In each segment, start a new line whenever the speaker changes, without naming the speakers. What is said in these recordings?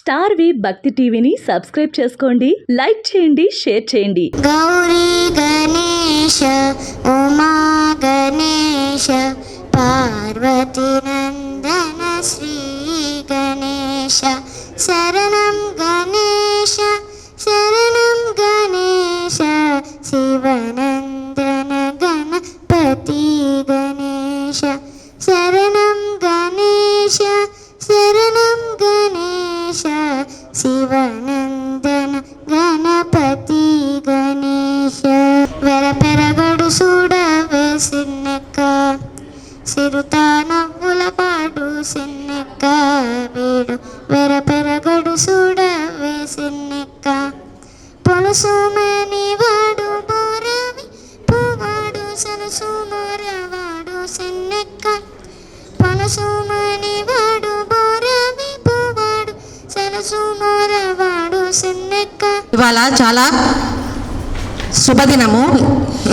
Star భక్తి టీవీని subscribe చేసుకోండి, లైక్ చేయండి, షేర్ చేయండి.
గౌరీ గణేశ ఉమా గణేశ పార్వతీ నందన శ్రీ గణేశ శరణం గణేశ శరణం గణేశ శివనందన గణపతి గణేశ శరణం గణేశ శరణం గణేశ శివనందన గణపతి గణేశ వెరపెరగడు చూడవే సిన్నెక్క సిరుతా నవ్వుల పాడు సిన్నెక్క వీడు వెరపెరగడు చూడవే సిన్నెక్క పొలసుమని వాడు బోరవి పువ్వాడు సలసు మోరవాడు సిన్నెక్క పొలసుమని వాడు బోరవి పువ్వాడు సలసు మోరవాడు సిన్నెక్క.
ఇవాళ చాలా శుభదినము,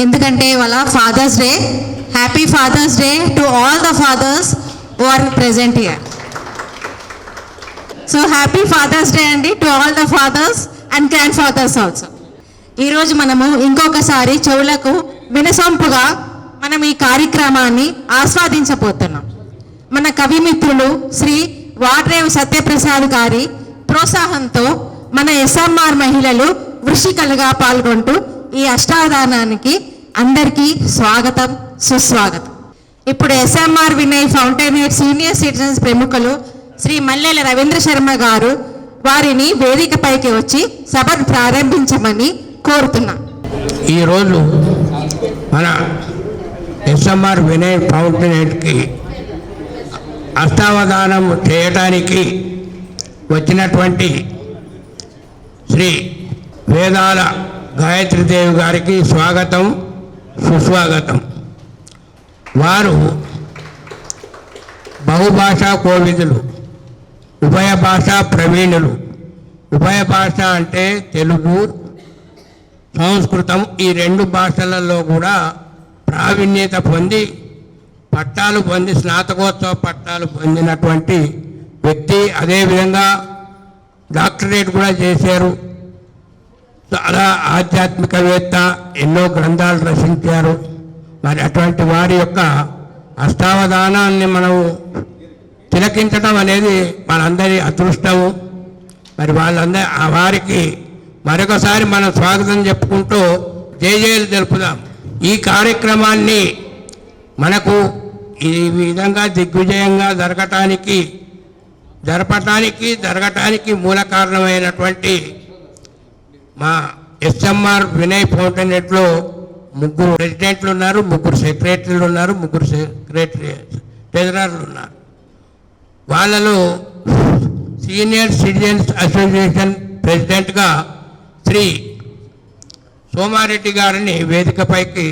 ఎందుకంటే ఇవాళ Father's Day. Happy Father's Day to all the fathers who are present here. So happy Father's Day అండి to all the fathers and grandfathers also. ఈరోజు మనము ఇంకొకసారి చెవులకు వినసొంపుగా మనం ఈ కార్యక్రమాన్ని ఆస్వాదించబోతున్నాం. మన కవిమిత్రులు శ్రీ వాడ్రేవు సత్యప్రసాద్ గారి ప్రోత్సాహంతో మన ఎస్ఎంఆర్ మహిళలు వృషికలుగా పాల్గొంటూ ఈ అష్టావధానానికి అందరికీ స్వాగతం, సుస్వాగతం. ఇప్పుడు ఎస్ఎంఆర్ వినయ్ ఫౌంటైనర్ సీనియర్ సిటిజన్స్ ప్రముఖులు శ్రీ మల్లెల రవీంద్ర శర్మ గారు వారిని వేదికపైకి వచ్చి సభను ప్రారంభించమని కోరుతున్నాం.
ఈరోజు మన ఎస్ఎంఆర్ వినయ్ ఫౌంటైనర్కి అష్టావధానం చేయడానికి వచ్చినటువంటి శ్రీ వేదాల గాయత్రీదేవి గారికి స్వాగతం, సుస్వాగతం. వారు బహుభాషా కోవిదులు, ఉభయ భాషా ప్రవీణులు. ఉభయ భాష అంటే తెలుగు, సంస్కృతం, ఈ రెండు భాషలలో కూడా ప్రావీణ్యత పొంది పట్టాలు పొంది స్నాతకోత్సవ పట్టాలు పొందినటువంటి వ్యక్తి. అదేవిధంగా డాక్టరేట్ కూడా చేశారు. చాలా ఆధ్యాత్మికవేత్త, ఎన్నో గ్రంథాలు రచించారు. మరి అటువంటి వారి యొక్క అష్టావధానాన్ని మనం తిలకించడం అనేది మనందరి అదృష్టము. మరి వారికి మరొకసారి మనం స్వాగతం చెప్పుకుంటూ జయజయలు తెలుపుదాం. ఈ కార్యక్రమాన్ని మనకు ఈ విధంగా దిగ్విజయంగా జరగటానికి మూల కారణమైనటువంటి మా ఎస్ఎంఆర్ వినయ్ ఫౌంటైనర్లో 3 ప్రెసిడెంట్లు ఉన్నారు, 3 సెక్రటరీలు ఉన్నారు, 3 ట్రెజరర్లు ఉన్నారు. వాళ్ళలో సీనియర్ సిటిజన్స్ అసోసియేషన్ ప్రెసిడెంట్గా శ్రీ సోమారెడ్డి గారిని వేదికపైకి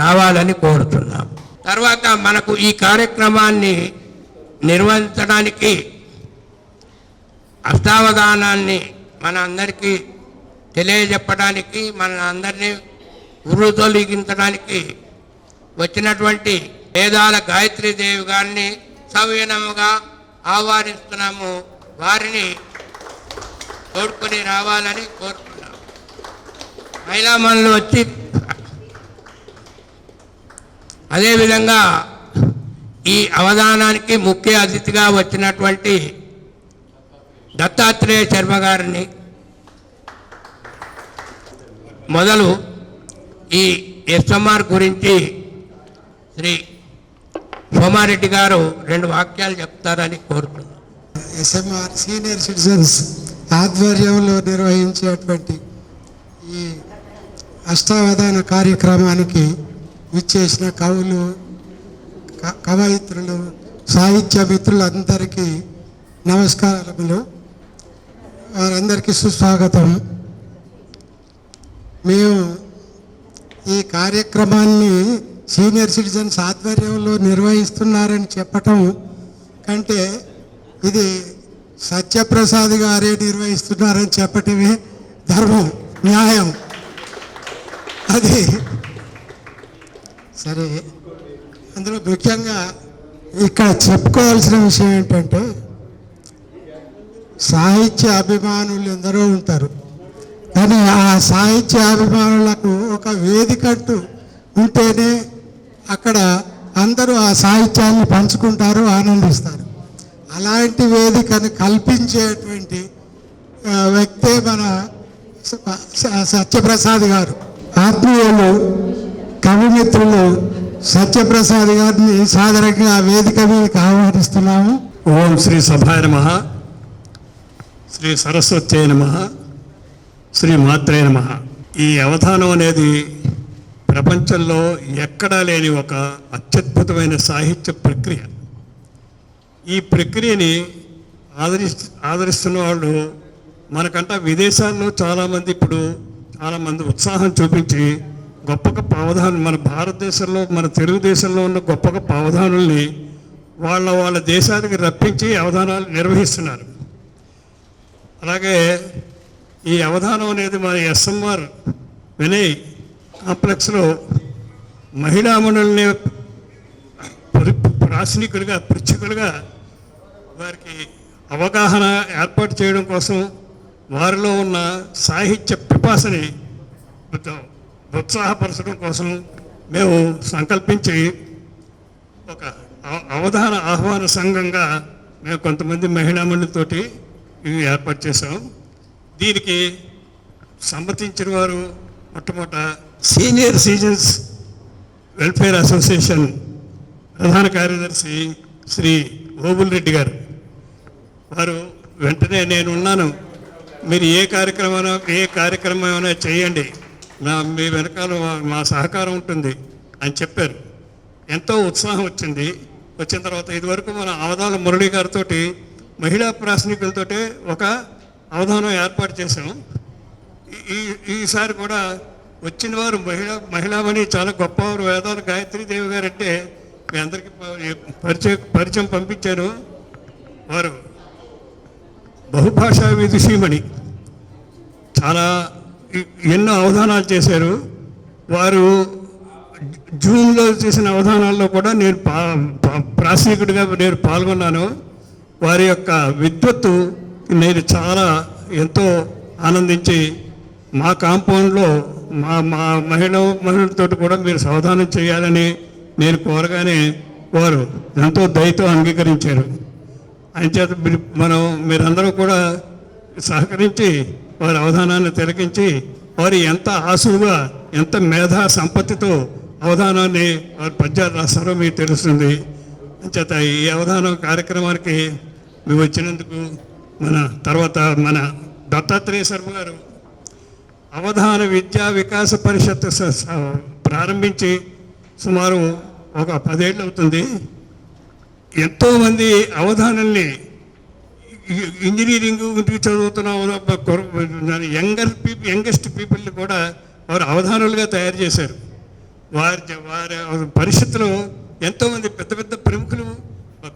రావాలని కోరుతున్నాం. తర్వాత మనకు ఈ కార్యక్రమాన్ని నిర్వహించడానికి అష్టావధానాన్ని మన అందరికీ తెలియజెప్పడానికి, మన అందరినీ ఉర్రూతొలగించడానికి వచ్చినటువంటి వేదాల గాయత్రీదేవి గారిని సవినయంగా ఆహ్వానిస్తున్నాము. వారిని తోడ్కొని రావాలని కోరుతున్నాము. మహిళామణులు వచ్చి అదేవిధంగా ఈ అవధానానికి ముఖ్య అతిథిగా వచ్చినటువంటి దత్తాత్రేయ శర్మ గారిని మొదలు ఈ ఎస్ఎంఆర్ గురించి శ్రీ సోమారెడ్డి గారు 2 వాక్యాలు చెప్తారని కోరుతున్నాను.
ఎస్ఎంఆర్ సీనియర్ సిటిజన్స్ ఆధ్వర్యంలో నిర్వహించేటువంటి ఈ అష్టావధాన కార్యక్రమానికి విచ్చేసిన కవులు, కవయిత్రులు, సాహిత్య మిత్రులందరికీ నమస్కారములు. వారందరికీ సుస్వాగతం. మేము ఈ కార్యక్రమాన్ని సీనియర్ సిటిజన్స్ ఆధ్వర్యంలో నిర్వహిస్తున్నారని చెప్పటం కంటే ఇది సత్యప్రసాద్ గారే నిర్వహిస్తున్నారని చెప్పటమే ధర్మం, న్యాయం. అది సరే. అందులో ముఖ్యంగా ఇక్కడ చెప్పుకోవాల్సిన విషయం ఏంటంటే సాహిత్య అభిమానులు ఎందరో ఉంటారు. కానీ ఆ సాహిత్య అభిమానులకు ఒక వేదికట్టు ఉంటేనే అక్కడ అందరూ ఆ సాహిత్యాన్ని పంచుకుంటారు, ఆనందిస్తారు. అలాంటి వేదికను కల్పించేటువంటి వ్యక్తే మన సత్యప్రసాద్ గారు. ఆత్మీయులు కవిమిత్రులు సత్యప్రసాద్ గారిని సాదరంగా ఆ వేదిక మీదకి ఆహ్వానిస్తున్నాము.
ఓం శ్రీ సభాయ నమః, శ్రీ సరస్వత్యై నమః, శ్రీ మాత్రే నమః. ఈ అవధానం అనేది ప్రపంచంలో ఎక్కడా లేని ఒక అత్యద్భుతమైన సాహిత్య ప్రక్రియ. ఈ ప్రక్రియని ఆదరిస్తున్న వాళ్ళు మనకంట విదేశాల్లో చాలామంది ఇప్పుడు చాలామంది ఉత్సాహం చూపించి గొప్ప గొప్ప అవధానం, మన భారతదేశంలో మన తెలుగుదేశంలో ఉన్న గొప్ప గొప్ప అవధానుల్ని వాళ్ళ దేశానికి రప్పించి అవధానాలు నిర్వహిస్తున్నారు. అలాగే ఈ అవధానం అనేది మన ఎస్ఎంఆర్ వినయ్ కాంప్లెక్స్లో మహిళామణుల్ని ప్రాసనికులుగా పృచ్ఛకులుగా వారికి అవగాహన ఏర్పాటు చేయడం కోసం, వారిలో ఉన్న సాహిత్య పిపాసని ఉత్సాహపరచడం కోసం మేము సంకల్పించి ఒక అవధాన ఆహ్వాన సంఘంగా మేము కొంతమంది మహిళామణులతోటి ఇవి ఏర్పాటు చేసాం. దీనికి సమ్మతించిన వారు మొట్టమొదట సీనియర్ సిటిజన్స్ వెల్ఫేర్ అసోసియేషన్ ప్రధాన కార్యదర్శి శ్రీ ఓబుల్ రెడ్డి గారు. వారు వెంటనే నేనున్నాను, మీరు ఏ కార్యక్రమమైనా చేయండి, మీ వెనకాల మా సహకారం ఉంటుంది అని చెప్పారు. ఎంతో ఉత్సాహం వచ్చింది. వచ్చిన తర్వాత ఇదివరకు మన అవధాన మురళి గారితో మహిళా ప్రాసనికులతో ఒక అవధానం ఏర్పాటు చేశాం. ఈసారి కూడా వచ్చిన వారు మహిళామణి చాలా గొప్పవారు. వేదాల గాయత్రీదేవి గారు అంటే మీ అందరికీ పరిచయం పంపించారు. వారు బహుభాషా విదుషీమణి, చాలా ఎన్నో అవధానాలు చేశారు. వారు జూన్లో చేసిన అవధానాల్లో కూడా నేను ప్రాసనికుడిగా నేను పాల్గొన్నాను. వారి యొక్క విద్వత్తు నేను చాలా ఎంతో ఆనందించి మా కాంపౌండ్లో మా మహిళలతో కూడా మీరు సావధానం చేయాలని నేను కోరగానే వారు ఎంతో దయతో అంగీకరించారు. అంచేత మీరందరూ కూడా సహకరించి వారి అవధానాన్ని తిలకించి వారు ఎంత ఆసువుగా ఎంత మేధా సంపత్తితో అవధానాన్ని వారి పద్యాలు రాస్తారో మీకు తెలుస్తుంది. అంచేత ఈ అవధానం కార్యక్రమానికి మేము వచ్చినందుకు తర్వాత మన దత్తాత్రేయ శర్మ గారు అవధాన విద్యా వికాస పరిషత్ ప్రారంభించి సుమారు ఒక 10 ఏళ్ళు అవుతుంది. ఎంతోమంది అవధానుల్ని ఇంజనీరింగ్ చదువుతున్న యంగెస్ట్ పీపుల్ని కూడా వారు అవధానులుగా తయారు చేశారు. వారి పరిషత్తులో ఎంతోమంది పెద్ద పెద్ద ప్రముఖులు,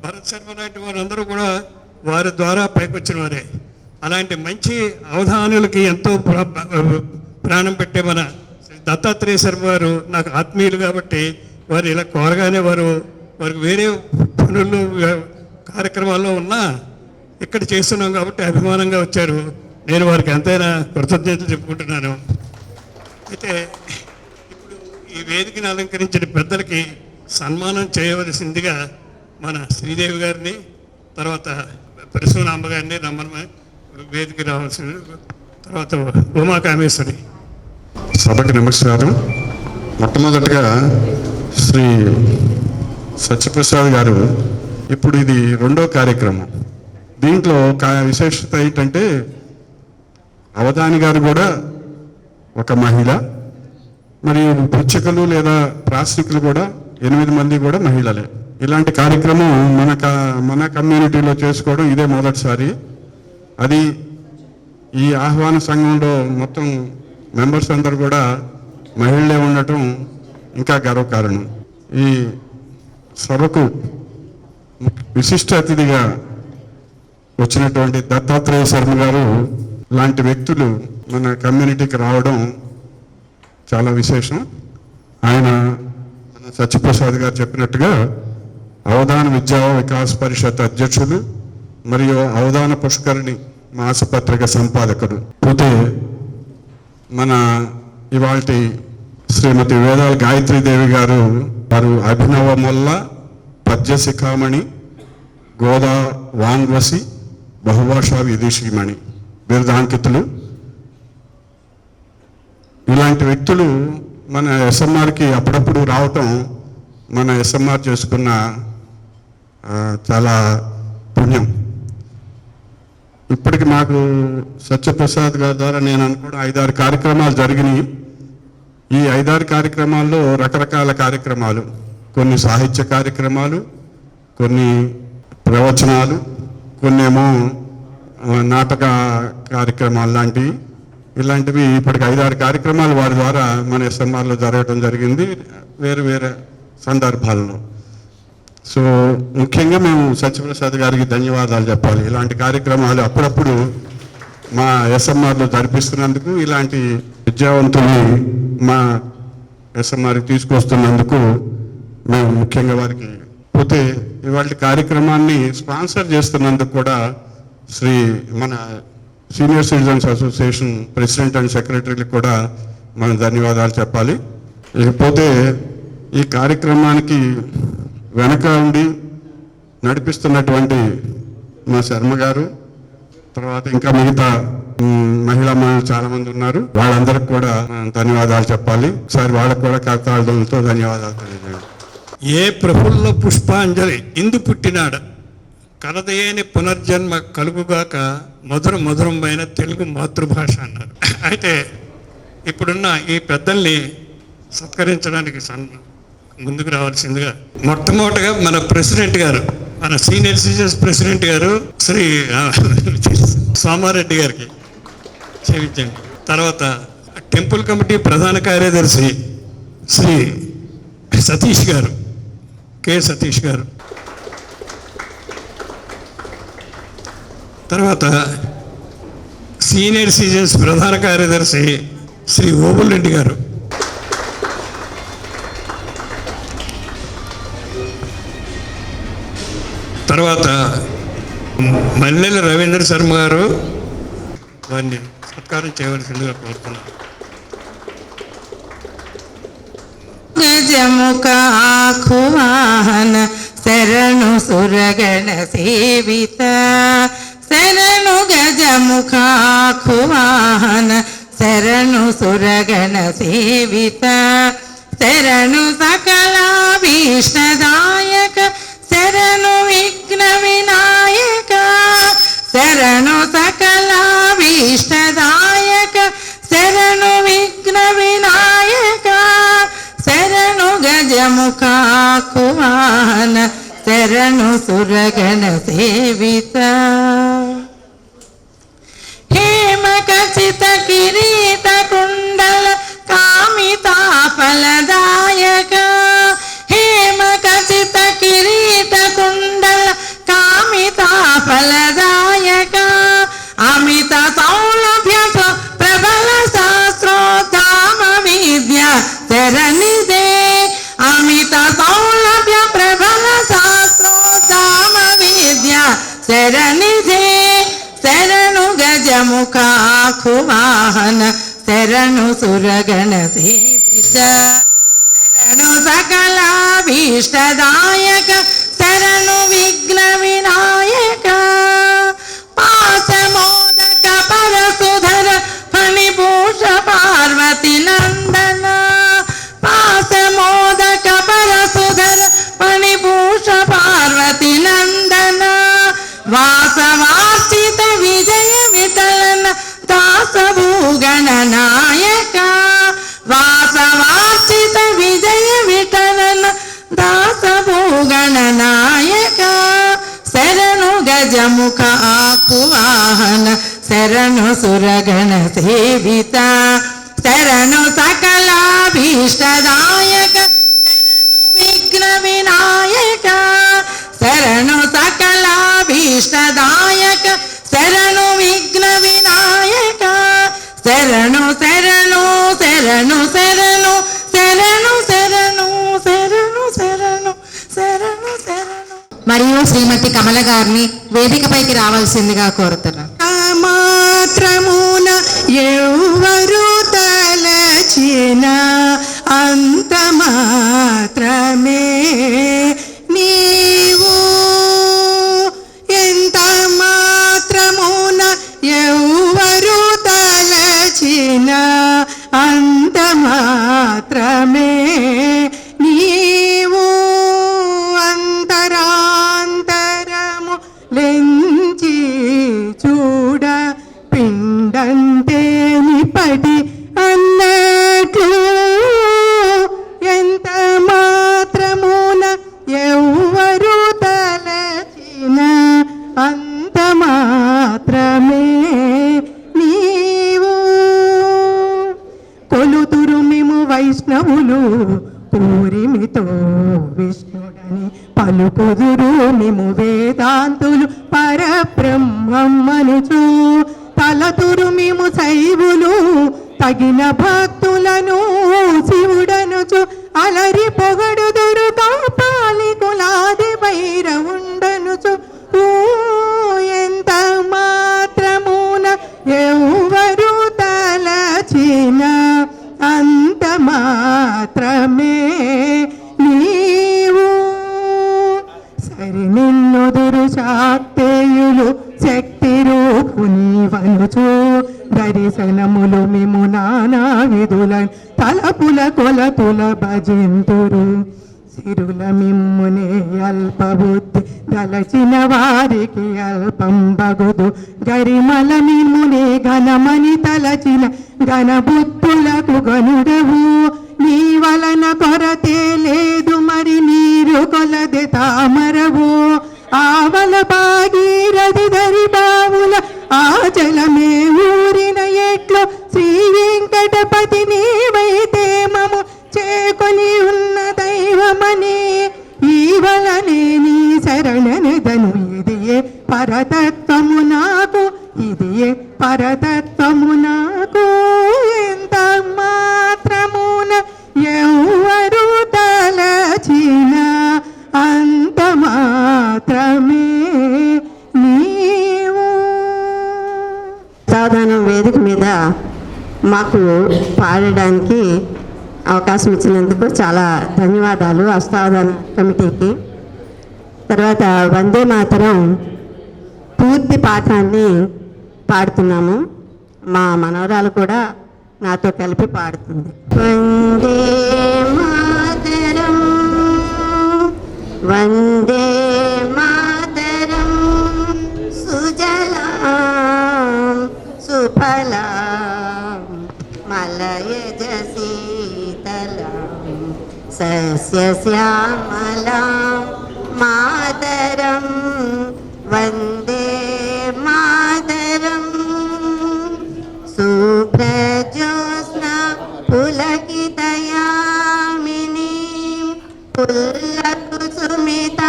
భరత్ శర్మ లాంటి వారందరూ కూడా వారి ద్వారా పైకొచ్చిన వారే. అలాంటి మంచి అవధానులకి ఎంతో ప్రాణం పెట్టే మన దత్తాత్రేయ శర్మ గారు నాకు ఆత్మీయులు కాబట్టి వారు ఇలా కోరగానే వారికి వేరే పనులు కార్యక్రమాల్లో ఉన్నా ఇక్కడ చేస్తున్నాం కాబట్టి అభిమానంగా వచ్చారు. నేను వారికి ఎంతైనా కృతజ్ఞతలు చెప్పుకుంటున్నాను. అయితే ఇప్పుడు ఈ వేదికను అలంకరించిన పెద్దలకి సన్మానం చేయవలసిందిగా మన శ్రీదేవి గారిని, తర్వాత పరిశునాంబ గారిని రమ్మని వేదిక రావాల్సింది, తర్వాత ఉమాకామేశ్వరి.
సభకి నమస్కారం. మొట్టమొదటిగా శ్రీ సత్యప్రసాద్ గారు ఇప్పుడు ఇది 2వ కార్యక్రమం. దీంట్లో విశేషత ఏంటంటే అవధాని గారు కూడా ఒక మహిళ, మరియు పృచ్ఛకులు లేదా ప్రాసనికులు కూడా 8 మంది కూడా మహిళలే. ఇలాంటి కార్యక్రమం మన కమ్యూనిటీలో చేసుకోవడం ఇదే మొదటిసారి. అది ఈ ఆహ్వాన సంఘంలో మొత్తం మెంబర్స్ అందరూ కూడా మహిళలే ఉండటం ఇంకా గర్వకారణం. ఈ సభకు విశిష్ట అతిథిగా వచ్చినటువంటి దత్తాత్రేయ శర్మ గారు లాంటి వ్యక్తులు మన కమ్యూనిటీకి రావడం చాలా విశేషం. ఆయన మన సత్యప్రసాద్ గారు చెప్పినట్టుగా అవధాన విద్యా వికాస్ పరిషత్ అధ్యక్షులు మరియు అవధాన పుష్కరిణి మాసపత్రిక సంపాదకుడు. పోతే మన ఇవాల్టి శ్రీమతి వేదాల గాయత్రీదేవి గారు, వారు అభినవ మొల్ల, పద్య శిఖామణి, గోదా వాంగ్వసి, బహుభాషా విదేశీమణి బిరుదాంకితులు. ఇలాంటి వ్యక్తులు మన ఎస్ఎంఆర్కి అప్పుడప్పుడు రావటం మన ఎస్ఎంఆర్ చేసుకున్న చాలా పుణ్యం. ఇప్పటికి మాకు సత్యప్రసాద్ గారి ద్వారా నేను అనుకోవడం 5-6 కార్యక్రమాలు జరిగినాయి. ఈ 5-6 కార్యక్రమాల్లో రకరకాల కార్యక్రమాలు, కొన్ని సాహిత్య కార్యక్రమాలు, కొన్ని ప్రవచనాలు, కొన్ని ఏమో నాటక కార్యక్రమాలు లాంటివి. ఇలాంటివి ఇప్పటికి 5-6 కార్యక్రమాలు వారి ద్వారా మన ఎస్ఎంఆర్లో జరగడం జరిగింది వేరు వేరే సందర్భాల్లో. సో ముఖ్యంగా మేము సత్యప్రసాద్ గారికి ధన్యవాదాలు చెప్పాలి. ఇలాంటి కార్యక్రమాలు అప్పుడప్పుడు మా ఎస్ఎంఆర్లో జరిపిస్తున్నందుకు, ఇలాంటి విద్యావంతుల్ని మా ఎస్ఎంఆర్కి తీసుకొస్తున్నందుకు మేము ముఖ్యంగా వారికి. పోతే ఇవాళ కార్యక్రమాన్ని స్పాన్సర్ చేస్తున్నందుకు కూడా మన senior citizens association president and సెక్రటరీలకు కూడా మనం ధన్యవాదాలు చెప్పాలి. ఇకపోతే ఈ కార్యక్రమానికి వెనక ఉండి నడిపిస్తున్నటువంటి మా శర్మ గారు, తర్వాత ఇంకా మిగతా మహిళా మహిళలు చాలామంది ఉన్నారు, వాళ్ళందరికి కూడా ధన్యవాదాలు చెప్పాలి. ఒకసారి వాళ్ళకు కూడా కర్తాళంతో ధన్యవాదాలు తెలియజేయండి.
ఏ ప్రఫుల్ల పుష్పాంజలి ఇందు పుట్టినాడ, కలదయేని పునర్జన్మ కలుగుగాక, మధుర మధురమైన తెలుగు మాతృభాష అన్నారు. అయితే ఇప్పుడున్న ఈ పెద్దల్ని సత్కరించడానికి ముందుకు రావాల్సిందిగా మొట్టమొదటిగా మన ప్రెసిడెంట్ గారు, మన సీనియర్ సిటిజన్స్ ప్రెసిడెంట్ గారు శ్రీ సోమారెడ్డి గారికి క్షమించండి. తర్వాత టెంపుల్ కమిటీ ప్రధాన కార్యదర్శి శ్రీ సతీష్ గారు, కె సతీష్ గారు. తర్వాత సీనియర్ సిటిజన్స్ ప్రధాన కార్యదర్శి శ్రీ ఓబుల్రెడ్డి గారు. తర్వాత మల్లెల రవీంద్ర శర్మ గారు, వారిని సత్కారం చేయవలసిందిగా కోరుతున్నాను.
గజముఖ ఆఖువాహన శరణు సురగణ సేవిత, శరణు గజముఖ ఆఖువాహన శరణు సురగణ సేవిత, శరణు సకలాభీష్టదాయక, శరణు విఘ్న వినాయక, శరణు సకలాభీష్టదాయక, శరణు విఘ్న వినాయక, శరణు గజముఖ ఆఖువాహన శరణు సురగణ సేవిత, హేమ ఖచిత కిరీట కుండల కామితా ఫలదాయక, హేమ ఖచిత కిరీట కుండల కామితా ఫలదాయక, అమిత సౌలభ్య ప్రబల శాస్త్రోద్ధామ విద్య శరణిదే, అమిత సౌలభ్య ప్రబల శాస్త్రోద్ధామ విద్య శరణిదే, శరణు గజముఖ ఆఖువాహన శరణు సురగణ సేవిత, శరణు సకలాభీష్టదాయక, శరణు విఘ్న వినాయక, పాశమోదక పరసుధర ఫణిభూష పార్వతి నందన, పాశమోదక పరసుధర ఫణిభూష పార్వతి నందన, వాసవార్చిత విజయ విఠలన దాసభూగణ నాయక, వాసవార్చిత విజయ విఠలన దాసభూగణ నాయక, శరణు గజముఖ ఆఖువాహన శరణు సురగణ సేవిత, శరణు సకలాభీష్టదాయక, శరణు విఘ్న వినాయక, శరణు సకలాభీష్టదాయక, శరణు విఘ్న వినాయక, శరణు శరణు శరణు శరణు శరణు శరణు శరణు శరణు శరణు శరణు. మరియు శ్రీమతి కమల గారిని వేదికపైకి రావాల్సిందిగా కోరుతున్నాను. ఒకటి అన్నట్లు ఎంత మాత్రమున ఎవ్వరు తలచిన అంత మాత్రమే నీవు కొలుతురు మేము వైష్ణవులు పూరిమితో విష్ణుడని పలుకుదురు మేము వేదాంతులు పరబ్రహ్మమనుచు తలతురు మేము శైవులు తగిన భక్తులను శివుడనుచు అలరి పొగడుదురు కాపాలి కులాది భైరవుండనుచు ఎంత మాత్రమున ఎవరు తలచిన అంత మాత్రమే నీవు సరి నిన్నుదురు శాక్తేయులు శక్తి రూపు నీవనుచు దర్శనములు మేము నానా విధుల తలపుల కొలతుల భజింతురు సిరుల మిమ్మునే అల్పబుద్ధి దలచిన వారికి అల్పం బగుదు గరిమల మిమ్మునే ఘనమని తలచిన ఘనబుద్ధులకు గనుడవు నీ వలన కొరతే లేదు మరి నీరు కొలది తామరవు ఆవల భాగీరథి ధరి బావుల ఆచలమే ఊరిన ఎట్లు శ్రీ వెంకటపతి నీవైతే మము చేకొని ఉన్న దైవమని ఈవలనే నీ శరణనెదను ఇదియే పరతత్వము నాకు ఇదియే పరతత్వము నాకు ఎంత మాత్రమున ఎవరు తలచిన అంత మాత్రమే నీవు.
సాధారణ వేదిక మీద మాకు పాడడానికి అవకాశం ఇచ్చినందుకు చాలా ధన్యవాదాలు అష్టావధాన కమిటీకి. తర్వాత వందే మాతరం పూర్తి పాఠాన్ని పాడుతున్నాము. మా మనవరాలు కూడా నాతో కలిపి పాడుతుంది. వందే మాతరం వందే మాతరం సుజలాం సుఫలాం మలయజ శీతలాం సస్యశ్యామలాం మాతరం వందే మాతరం శుభ్రజ్యోత్స్నా పులకితయామినీ పుల్లకుసుమిత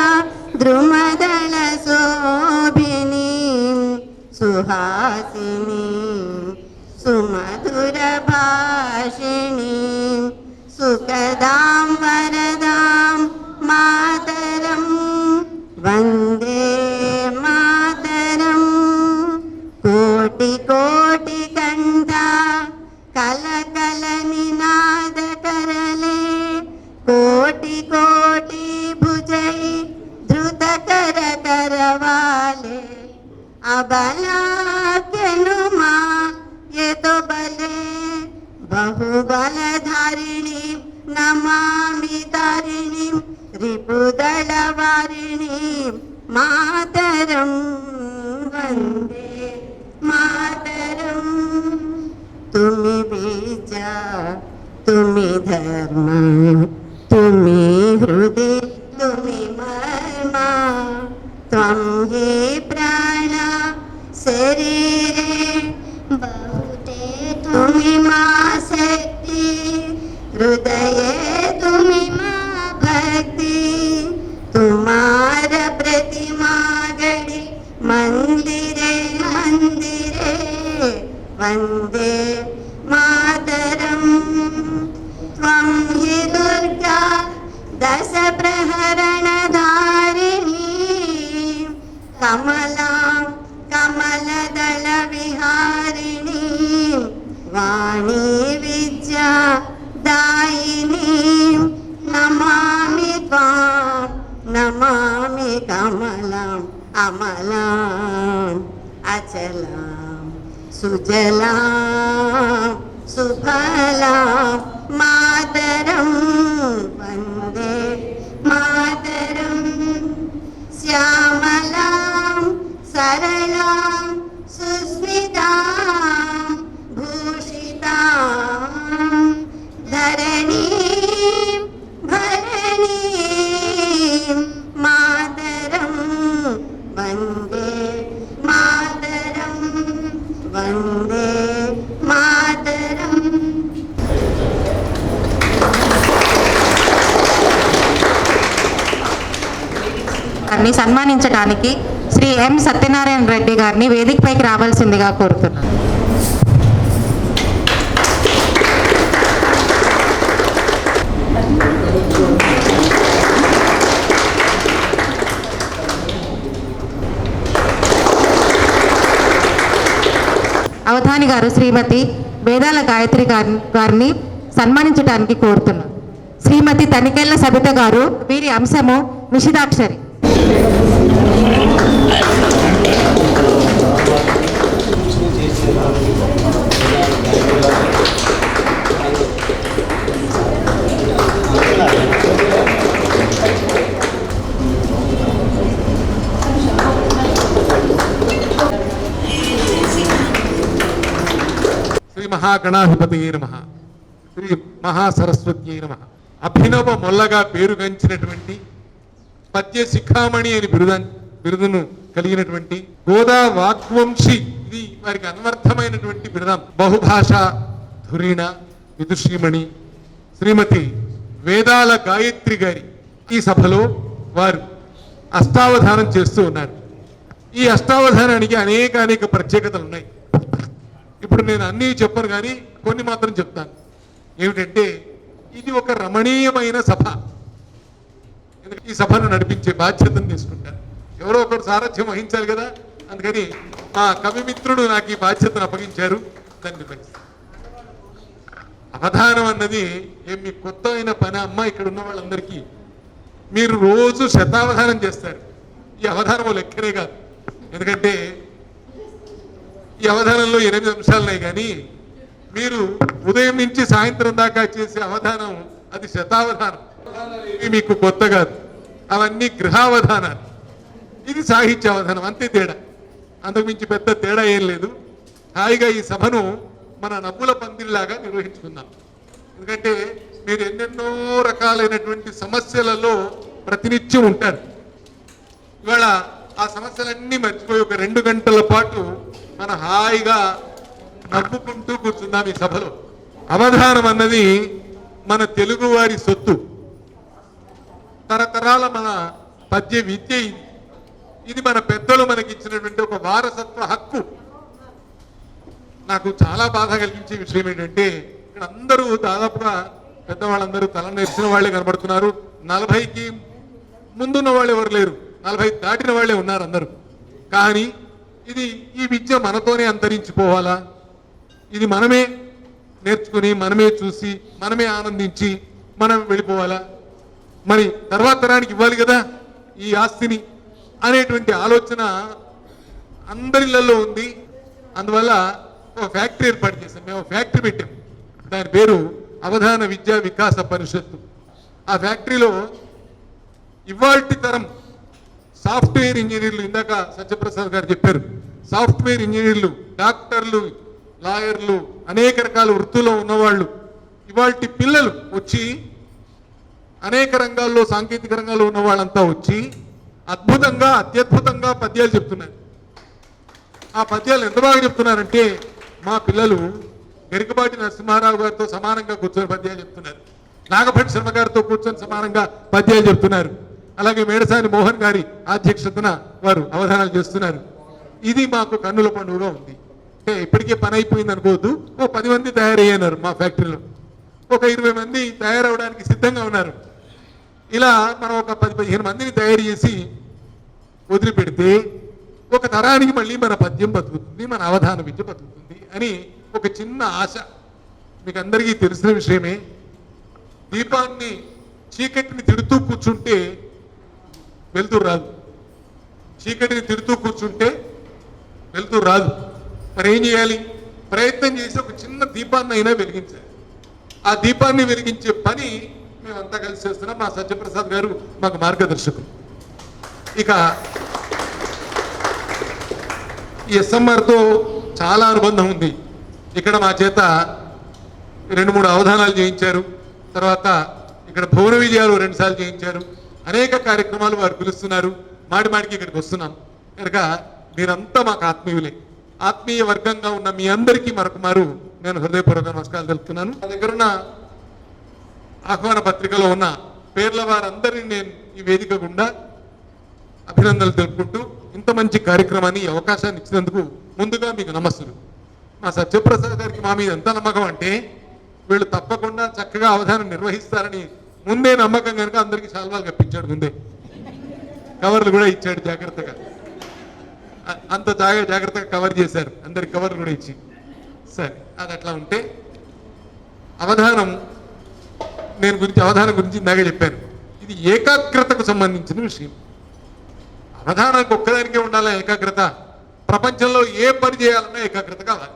ద్రుమదళ శోభినీ సుహాసినీ సుమధుర భాషిణీ సుఖదాం వరదాం మాతరం వందే మాతరం కోటి కోటి కంఠ కలకల నినాద కరలే కోటి కోటి భుజై ధృత కర కరవాలే అబలాఖ్యనుమా ఎతో బలే बहुबलधारिणी नमामि तारिणी रिपुदलवारिणी मातरं वन्दे मातरं तुमि बीज तुमि धर्म तुमि हृदि तुमि मर्म त्वं हि प्राण शरीरे बहुते तुमि मा शक्ति हृदये तुमि मा भक्ति तुम्हारा प्रतिमा गढ़ी मंदिरे मंदिरे वंदे मातरं त्वं हि दुर्गा दश प्रहरण धारिणी कमलां कमलदल विहारिणी वाणी विद्या दायिनी नमामि त्वां नमामि कमलाम् अमलाम् अचलां सुजलां सुफलां मातरं वन्दे मातरं श्यामलां सरलां सुस्मितां भूषितां వందే మాతరం.
గారిని సన్మానించడానికి శ్రీ ఎం సత్యనారాయణ రెడ్డి గారిని వేదికపైకి రావాల్సిందిగా కోరుతున్నాను. అవధాని గారు శ్రీమతి వేదాల గాయత్రి గారిని సన్మానించడానికి కోరుతున్నాను. శ్రీమతి తనికెళ్ల సబిత గారు, వీరి అంశము నిషిదాక్షరి.
శ్రీ మహాగణాధిపతియే నమః, శ్రీ మహాసరస్వత్యై నమః. అభినవ మొల్లగా పేరుగంచినటువంటి పద్య శిఖామణి అని బిరుదును కలిగినటువంటి గోదా వాగ్వంశి, ఇది వారికి అన్వర్థమైనటువంటి బిరుదం. బహుభాషా ధురీణ విదుషీమణి శ్రీమతి వేదాల గాయత్రి గారి ఈ సభలో వారు అష్టావధానం చేస్తూ ఉన్నారు. ఈ అష్టావధానానికి అనేక ప్రత్యేకతలు ఉన్నాయి. ఇప్పుడు నేను అన్నీ చెప్పను కానీ కొన్ని మాత్రం చెప్తాను. ఏమిటంటే ఇది ఒక రమణీయమైన సభ. ఈ సభను నడిపించే బాధ్యతను తీసుకుంటాను. ఎవరో ఒకరు సారథ్యం వహించాలి కదా, అందుకని మా కవిమిత్రుడు నాకు ఈ బాధ్యతను అప్పగించారు. దాన్ని నిర్వహిస్తాను. అవధానం అన్నది ఏమి కొత్త అయిన పని అమ్మ. ఇక్కడ ఉన్న వాళ్ళందరికీ మీరు రోజు శతావధానం చేస్తారు. ఈ అవధానం లెక్కనే కాదు. ఎందుకంటే ఈ అవధానంలో 8 అంశాలు ఉన్నాయి, కానీ మీరు ఉదయం నుంచి సాయంత్రం దాకా చేసే అవధానం అది శతావధానం. ఇవి మీకు కొత్త కాదు, అవన్నీ గృహావధానాలు. ఇది సాహిత్య అవధానం, అంతే తేడా. అంతకుమించి పెద్ద తేడా ఏం లేదు. హాయిగా ఈ సభను మన నవ్వుల పందిరిలాగా నిర్వహించుకుందాం. ఎందుకంటే మీరు ఎన్నెన్నో రకాలైనటువంటి సమస్యలలో ప్రతినిత్యం ఉంటారు. ఇవాళ ఆ సమస్యలన్నీ మర్చిపోయి ఒక 2 గంటల పాటు మన హాయిగా నవ్వుకుంటూ కూర్చుందాం ఈ సభలో. అవధానం అన్నది మన తెలుగువారి సొత్తు. తరతరాల మన పద్య విద్య ఇది. ఇది మన పెద్దలు మనకి ఇచ్చినటువంటి ఒక వారసత్వ హక్కు. నాకు చాలా బాధ కలిగించే విషయం ఏంటంటే ఇక్కడ అందరూ దాదాపుగా పెద్దవాళ్ళందరూ తల నెరిసిన వాళ్ళే కనబడుతున్నారు. 40కి ముందున్న వాళ్ళు ఎవరు లేరు, 40 దాటిన వాళ్ళే ఉన్నారు అందరూ. కానీ ఈ విద్య మనతోనే అంతరించిపోవాలా? ఇది మనమే నేర్చుకుని, మనమే చూసి, మనమే ఆనందించి మనం వెళ్ళిపోవాలా? మరి తర్వాత తరానికి ఇవ్వాలి కదా ఈ ఆస్తిని అనేటువంటి ఆలోచన అందరిలో ఉంది. అందువల్ల ఒక ఫ్యాక్టరీ ఏర్పాటు చేశాం. మేము ఫ్యాక్టరీ పెట్టాం. దాని పేరు అవధాన విద్యా వికాస పరిషత్తు. ఆ ఫ్యాక్టరీలో ఇవాల్టి తరం సాఫ్ట్వేర్ ఇంజనీర్లు, ఇందాక సత్యప్రసాద్ గారు చెప్పారు, సాఫ్ట్వేర్ ఇంజనీర్లు, డాక్టర్లు, లాయర్లు, అనేక రకాల వృత్తుల్లో ఉన్నవాళ్ళు, ఇవాల్టి పిల్లలు వచ్చి అనేక రంగాల్లో, సాంకేతిక రంగాల్లో ఉన్న వాళ్ళంతా వచ్చి అత్యద్భుతంగా పద్యాలు చెప్తున్నారు. ఆ పద్యాలు ఎంత బాగా చెప్తున్నారంటే మా పిల్లలు గరికపాటి నరసింహారావు గారితో సమానంగా కూర్చొని పద్యాలు చెప్తున్నారు. నాగభట్ శర్మ గారితో కూర్చొని సమానంగా పద్యాలు చెప్తున్నారు. అలాగే మేడసాని మోహన్ గారి అధ్యక్షతన వారు అవధానాలు చేస్తున్నారు. ఇది మాకు కన్నుల పండుగగా ఉంది. అంటే ఇప్పటికే పని అయిపోయింది అనుకోవద్దు. 10 మంది తయారయ్యారు మా ఫ్యాక్టరీలో. ఒక 20 మంది తయారవడానికి సిద్ధంగా ఉన్నారు. ఇలా మనం ఒక 10-15 మందిని తయారు చేసి వదిలిపెడితే ఒక తరానికి మళ్ళీ మన పద్యం బతుకుతుంది, మన అవధాన విద్య బతుకుతుంది అని ఒక చిన్న ఆశ. మీకు అందరికీ తెలిసిన విషయమే. దీపాన్ని, చీకటిని తిడుతూ కూర్చుంటే వెలుతురు రాదు. చీకటిని తిడుతూ కూర్చుంటే వెలుతురు రాదు. మరి ఏం చేయాలి? ప్రయత్నం చేసి ఒక చిన్న దీపాన్ని అయినా వెలిగించాలి. ఆ దీపాన్ని వెలిగించే పని మేమంతా కలిసి చేస్తున్నాం. మా సత్యప్రసాద్ గారు మాకు మార్గదర్శకులు. ఇక ఈ ఎస్ఎంఆర్తో చాలా అనుబంధం ఉంది. ఇక్కడ మా చేత 2-3 అవధానాలు చేయించారు. తర్వాత ఇక్కడ భువన విజయాలు 2 సార్లు చేయించారు. అనేక కార్యక్రమాలు వారు పిలుస్తున్నారు. మాటికి ఇక్కడికి వస్తున్నాం కనుక మీరంతా మాకు ఆత్మీయులే. ఆత్మీయ వర్గంగా ఉన్న మీ అందరికీ మరొకమారు నేను హృదయపూర్వక నమస్కారాలు తెలుపుతున్నాను. నా దగ్గర ఉన్న ఆహ్వాన పత్రికలో ఉన్న పేర్ల వారందరినీ నేను ఈ వేదిక గుండా అభినందనలు తెలుపుకుంటూ ఇంత మంచి కార్యక్రమాన్ని అవకాశాన్ని ఇచ్చినందుకు ముందుగా మీకు నమస్సులు. మా సత్యప్రసాద్ గారికి మా మీద ఎంత నమ్మకం అంటే వీళ్ళు తప్పకుండా చక్కగా అవధానం నిర్వహిస్తారని ముందే నమ్మకం కనుక అందరికీ శాల్వాలు కప్పించాడు. ముందే కవర్లు కూడా ఇచ్చాడు జాగ్రత్తగా, అంత జాగ్రత్తగా కవర్ చేశారు, అందరికి కవర్లు కూడా ఇచ్చి. సరే, అది అట్లా ఉంటే అవధానం గురించి ఇందాక చెప్పాను. ఇది ఏకాగ్రతకు సంబంధించిన విషయం. అవధానానికి ఒక్కదానికే ఉండాలా ఏకాగ్రత? ప్రపంచంలో ఏ పని చేయాలన్నా ఏకాగ్రత కావాలి.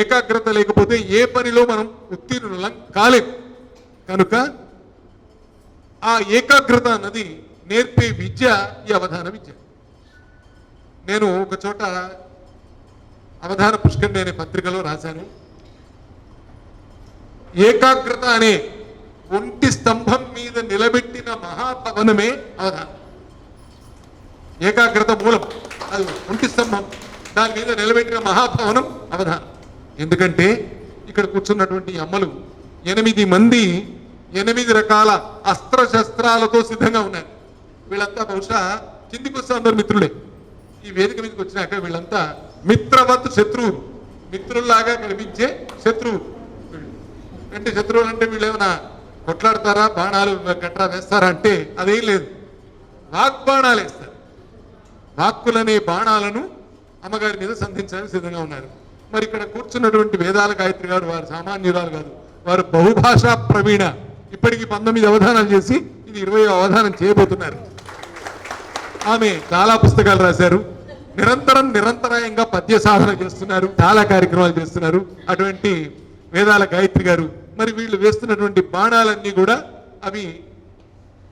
ఏకాగ్రత లేకపోతే ఏ పనిలో మనం ఉత్తీర్ణులం కాలేం. కనుక ఆ ఏకాగ్రత అన్నది నేర్పే విద్య ఈ అవధాన విద్య. నేను ఒక చోట అవధాన పుష్కరిణి అనే పత్రికలో రాశాను, ఏకాగ్రత అనే ఒంటి స్తంభం మీద నిలబెట్టిన మహాభవనమే అవధానం. ఏకాగ్రత మూలం, అది ఒంటి స్తంభం, దాని మీద నిలబెట్టిన మహాభవనం అవధానం. ఎందుకంటే ఇక్కడ కూర్చున్నటువంటి అమ్మలు 8 మంది 8 రకాల అస్త్రశస్త్రాలతో సిద్ధంగా ఉన్నారు. వీళ్ళంతా బహుశా కిందికి వస్తే అందరు మిత్రులే. ఈ వేదిక మీదకి వచ్చినాక వీళ్ళంతా మిత్రవత్ శత్రువులు, మిత్రుల్లాగా కనిపించే శత్రువులు. అంటే శత్రువులు అంటే వీళ్ళు ఏమైనా కొట్లాడతారా, బాణాలు గట్రా వేస్తారా అంటే అదేం లేదు, వాగ్బాణాలు వేస్తారు. వాక్కులనే బాణాలను అమ్మగారి మీద సంధించడానికి సిద్ధంగా ఉన్నారు. మరి ఇక్కడ కూర్చున్నటువంటి వేదాల గాయత్రి గారు వారు సామాన్యురాలు కాదు, వారు బహుభాషా ప్రవీణ. ఇప్పటికి 19 అవధానాలు చేసి ఇది 20వ అవధానం చేయబోతున్నారు. ఆమె చాలా పుస్తకాలు రాశారు, నిరంతరాయంగా పద్య సాధన చేస్తున్నారు, చాలా కార్యక్రమాలు చేస్తున్నారు. అటువంటి వేదాల గాయత్రి గారు మరి వీళ్ళు వేస్తున్నటువంటి బాణాలన్నీ కూడా అవి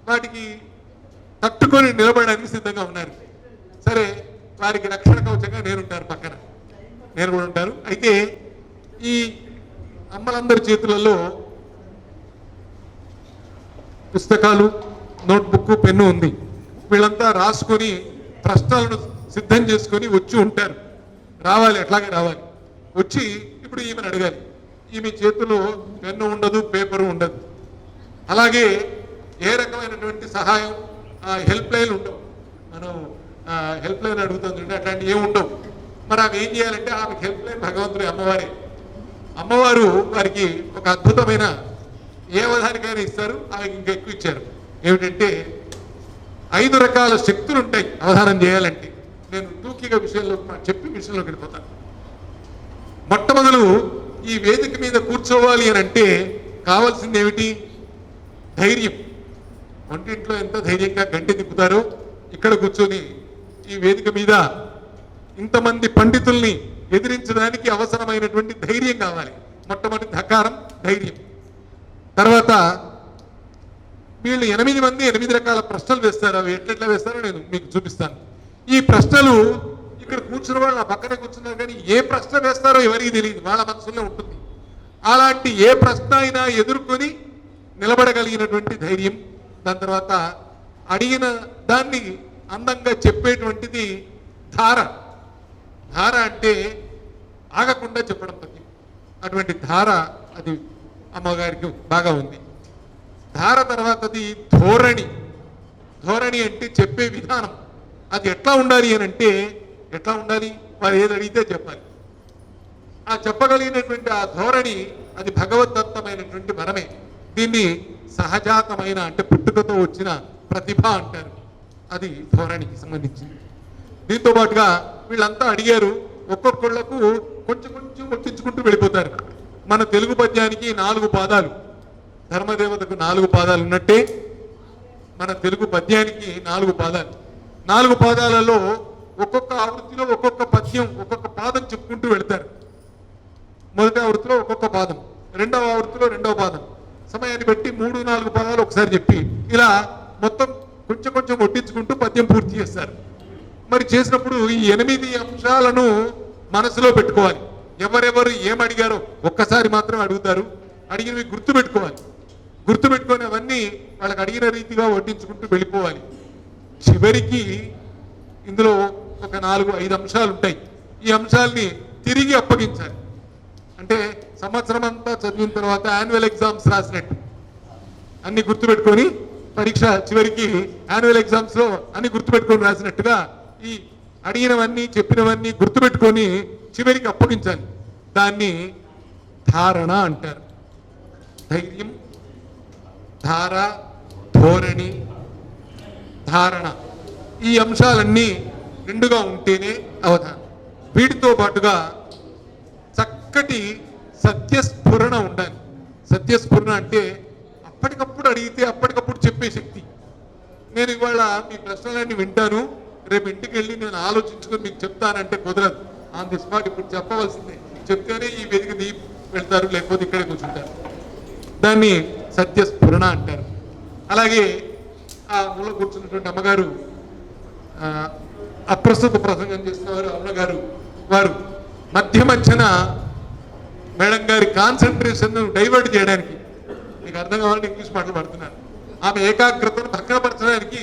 వాటికి తట్టుకొని నిలబడడానికి సిద్ధంగా ఉన్నారు. సరే, వారికి రక్షణ కవచంగా నేనుంటాను, పక్కన నేను కూడా ఉంటాను. అయితే ఈ అమ్మలందరి చేతులలో పుస్తకాలు, నోట్బుక్, పెన్ను ఉంది. వీళ్ళంతా రాసుకొని ప్రశ్నలను సిద్ధం చేసుకొని వచ్చి ఉంటారు. రావాలి, అట్లాగే రావాలి. వచ్చి ఇప్పుడు ఈమెను అడగాలి. ఈమె చేతిలో పెన్ను ఉండదు, పేపరు ఉండదు. అలాగే ఏ రకమైనటువంటి సహాయం, హెల్ప్ లైన్ ఉండవు. మనం హెల్ప్ లైన్ అడుగుతుంది, అట్లాంటివి ఏమి ఉండవు. మరి ఆమె ఏం చేయాలంటే ఆమెకు హెల్ప్ లైన్ భగవంతుడి అమ్మవారే. అమ్మవారు వారికి ఒక అద్భుతమైన ఏ అవధానికైనా ఇస్తారు, ఆమెకి ఇంకా ఎక్కువ ఇచ్చారు. ఏమిటంటే 5 రకాల శక్తులు ఉంటాయి అవధానం చేయాలంటే. నేను టూకీగా విషయంలోకి వెళ్ళిపోతాను. మొట్టమొదలు ఈ వేదిక మీద కూర్చోవాలి అని అంటే కావాల్సింది ఏమిటి? ధైర్యం. వంటింట్లో ఎంత ధైర్యంగా గంటె తిప్పుతారో ఇక్కడ కూర్చొని ఈ వేదిక మీద ఇంతమంది పండితుల్ని ఎదిరించడానికి అవసరమైనటువంటి ధైర్యం కావాలి. మొట్టమొదటి ధకారం ధైర్యం. తర్వాత వీళ్ళు 8 మంది 8 రకాల ప్రశ్నలు వేస్తారు. అవి ఎట్లెట్లా వేస్తారో నేను మీకు చూపిస్తాను. ఈ ప్రశ్నలు ఇక్కడ కూర్చున్న వాళ్ళు నా పక్కనే కూర్చున్నారు, కానీ ఏ ప్రశ్న వేస్తారో ఎవరికి తెలియదు, వాళ్ళ మనసులో ఉంటుంది. అలాంటి ఏ ప్రశ్న అయినా ఎదుర్కొని నిలబడగలిగినటువంటి ధైర్యం. దాని తర్వాత అడిగిన దాన్ని అందంగా చెప్పేటువంటిది ధార. ధార అంటే ఆగకుండా చెప్పడం పద్ధతి. అటువంటి ధార అది అమ్మగారికి బాగా ఉంది. ధార తర్వాతది ధోరణి. ధోరణి అంటే చెప్పే విధానం. అది ఎట్లా ఉండాలి అని అంటే ఎట్లా ఉండాలి? వారు ఏది అడిగితే చెప్పాలి. ఆ చెప్పగలిగినటువంటి ఆ ధోరణి అది భగవద్దత్తమైనటువంటి వరమే. దీన్ని సహజాతమైన అంటే పుట్టుకతో వచ్చిన ప్రతిభ అంటారు. అది ధోరణికి సంబంధించింది. దీంతో పాటుగా వీళ్ళంతా అడిగారు. ఒక్కొక్కళ్లకు కొంచెం కొంచెం ఒట్టించుకుంటూ వెళ్ళిపోతారు. మన తెలుగు పద్యానికి 4 పాదాలు, ధర్మదేవతకు 4 పాదాలు ఉన్నట్టే మన తెలుగు పద్యానికి 4 పాదాలు. 4 పాదాలలో ఒక్కొక్క ఆవృత్తిలో ఒక్కొక్క పద్యం, ఒక్కొక్క పాదం చెప్పుకుంటూ వెళ్తారు. మొదటి ఆవృత్తిలో ఒక్కొక్క పాదం, రెండవ ఆవృత్తిలో రెండవ పాదం, సమయాన్ని బట్టి 3-4 పాదాలు ఒకసారి చెప్పి ఇలా మొత్తం కొంచెం కొంచెం ఒట్టించుకుంటూ పద్యం పూర్తి చేస్తారు. మరి చేసినప్పుడు ఈ 8 అంశాలను మనసులో పెట్టుకోవాలి. ఎవరెవరు ఏమడిగారో ఒక్కసారి మాత్రం అడుగుతారు. అడిగినవి గుర్తుపెట్టుకోవాలి. గుర్తుపెట్టుకొని అవన్నీ వాళ్ళకి అడిగిన రీతిగా వడ్డించుకుంటూ వెళ్ళిపోవాలి. చివరికి ఇందులో ఒక 4-5 అంశాలు ఉంటాయి. ఈ అంశాల్ని తిరిగి అప్పగించాలి. అంటే సంవత్సరం అంతా చదివిన తర్వాత యాన్యువల్ ఎగ్జామ్స్ రాసినట్టు అన్ని గుర్తుపెట్టుకొని పరీక్ష చివరికి యాన్యువల్ ఎగ్జామ్స్లో అన్ని గుర్తుపెట్టుకొని రాసినట్టుగా ఈ అడిగినవన్నీ చెప్పినవన్నీ గుర్తుపెట్టుకొని చివరికి అప్పగించాలి. దాన్ని ధారణ అంటారు. ధైర్యం, ధార, ధోరణి, ధారణ ఈ అంశాలన్నీ రెండుగా ఉంటేనే అవధానం. వీటితో పాటుగా చక్కటి సత్యస్ఫురణ ఉండాలి. సత్యస్ఫురణ అంటే అప్పటికప్పుడు అడిగితే అప్పటికప్పుడు చెప్పే శక్తి. నేను ఇవాళ మీ ప్రశ్నలన్నీ వింటాను, రేపు ఇంటికి వెళ్ళి నేను ఆలోచించుకొని మీకు చెప్తానంటే కుదరదు. ఆన్ ది స్పాట్ ఇప్పుడు చెప్పవలసిందే. చెప్తేనే ఈ వేదిక దిగి వెళ్తారు, లేకపోతే ఇక్కడే కూర్చుంటారు. దాన్ని సత్యస్ఫురణ అంటారు. అలాగే ఆ మూల కూర్చున్నటువంటి అమ్మగారు అప్రస్తుత ప్రసంగం చేస్తున్నవారు అమ్మగారు, వారు మధ్యన మేడం గారి కాన్సన్ట్రేషన్ డైవర్ట్ చేయడానికి, మీకు అర్థం కావాలంటే ఇంగ్లీష్ మాట్లాడుతున్నాను, ఆమె ఏకాగ్రతను భగ్నపరచడానికి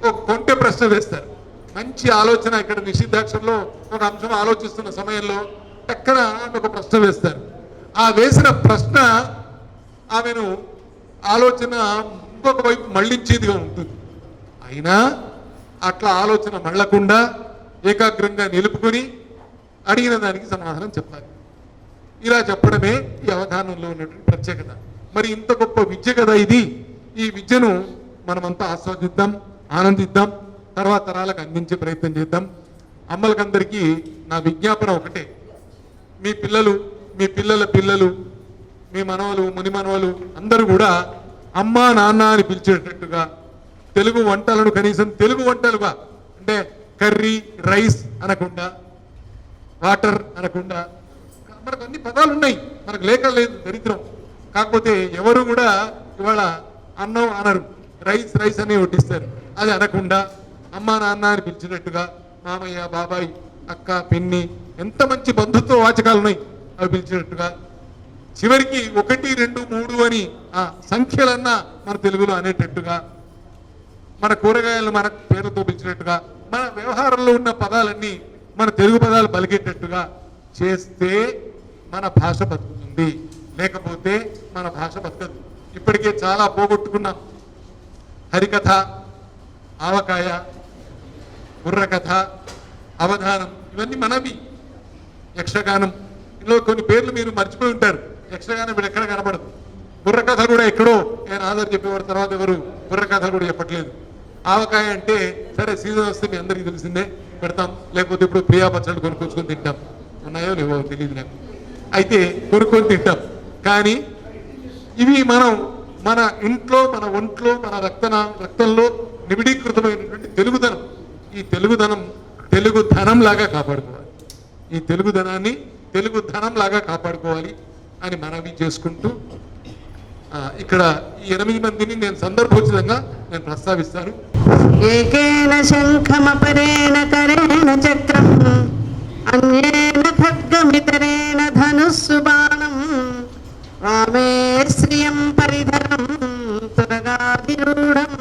ఒక కొంటె ప్రశ్న వేస్తారు. మంచి ఆలోచన, ఇక్కడ నిషిద్ధాక్షరంలో ఒక అంశం ఆలోచిస్తున్న సమయంలో టక్కన ఆమె ఒక ప్రశ్న వేస్తారు. ఆ వేసిన ప్రశ్న ఆమెను ఆలోచన ఇంకొక వైపు మళ్ళించేదిగా ఉంటుంది. అయినా అట్లా ఆలోచన మళ్ళకుండా ఏకాగ్రంగా నిలుపుకొని అడిగిన దానికి సమాధానం చెప్పాలి. ఇలా చెప్పడమే ఈ అవధానంలో ఉన్నటువంటి ప్రత్యేకత. మరి ఇంత గొప్ప విద్య కదా ఇది. ఈ విద్యను మనమంతా ఆస్వాదిద్దాం, ఆనందిద్దాం, తర్వాత తరాలకు అందించే ప్రయత్నం చేద్దాం. అమ్మలకందరికీ నా విజ్ఞాపన ఒకటే, మీ పిల్లలు, మీ పిల్లల పిల్లలు, మీ మనవలు, ముని మనవలు అందరూ కూడా అమ్మా నాన్న అని పిలిచేటట్టుగా తెలుగు వంటలను కనీసం తెలుగు వంటలుగా, అంటే కర్రీ, రైస్ అనకుండా, వాటర్ అనకుండా, మనకు అన్ని పదాలు ఉన్నాయి, మనకు లేక లేదు, దరిద్రం. కాకపోతే ఎవరు కూడా ఇవాళ అన్నం అనరు, రైస్ రైస్ అని వడ్డిస్తారు. అది అనకుండా అమ్మా నాన్న అని పిలిచినట్టుగా, మామయ్య, బాబాయ్, అక్క, పిన్ని, ఎంత మంచి బంధుత్వ వాచకాలు ఉన్నాయి అవి పిలిచినట్టుగా, చివరికి 1, 2, 3 అని ఆ సంఖ్యలన్నా మన తెలుగులో అనేటట్టుగా, మన కూరగాయలను మన పేరుతో పిలిచినట్టుగా, మన వ్యవహారంలో ఉన్న పదాలన్నీ మన తెలుగు పదాలు పలికేటట్టుగా చేస్తే మన భాష బతుకుతుంది. లేకపోతే మన భాష బతకదు. ఇప్పటికే చాలా పోగొట్టుకున్నాం. హరికథ, ఆవకాయ, బుర్రకథ, అవధానం ఇవన్నీ మనవి. యక్షగానం, ఇందులో కొన్ని పేర్లు మీరు మర్చిపోయి ఉంటారు. యక్షగానం ఇప్పుడు ఎక్కడ కనపడదు. బుర్రకథ కూడా ఎక్కడో ఆయన ఆధార్ చెప్పేవాడు, తర్వాత ఎవరు బుర్రకథ కూడా చెప్పట్లేదు. ఆవకాయ అంటే సరే సీజన్ వస్తే మీ అందరికీ తెలిసిందే, పెడతాం. లేకపోతే ఇప్పుడు ప్రియా పచ్చళ్ళు కొనుక్కొచ్చుకొని తింటాం. ఉన్నాయో లేవో తెలియదు నాకు, అయితే కొనుక్కొని తింటాం. కానీ ఇవి మనం మన ఇంట్లో, మన ఒంట్లో, మన రక్తంలో నిబిడీకృతమైనటువంటి తెలుగుదనం. ఈ తెలుగుదనం తెలుగు ధనం లాగా కాపాడుకోవాలి. ఈ తెలుగుదనాన్ని తెలుగు ధనం లాగా కాపాడుకోవాలి అని మనవి చేసుకుంటూ ఇక్కడ ఈ 8 మందిని నేను సందర్భోచితంగా నేను ప్రస్తావిస్తాను.
ఏకేన శంఖమపరేణ కరేణ చక్రం అన్యేన ఖడ్గమితరేణ ధనుస్సు బాణం వామే శ్రియం పరిధరం తురగాధిరూఢం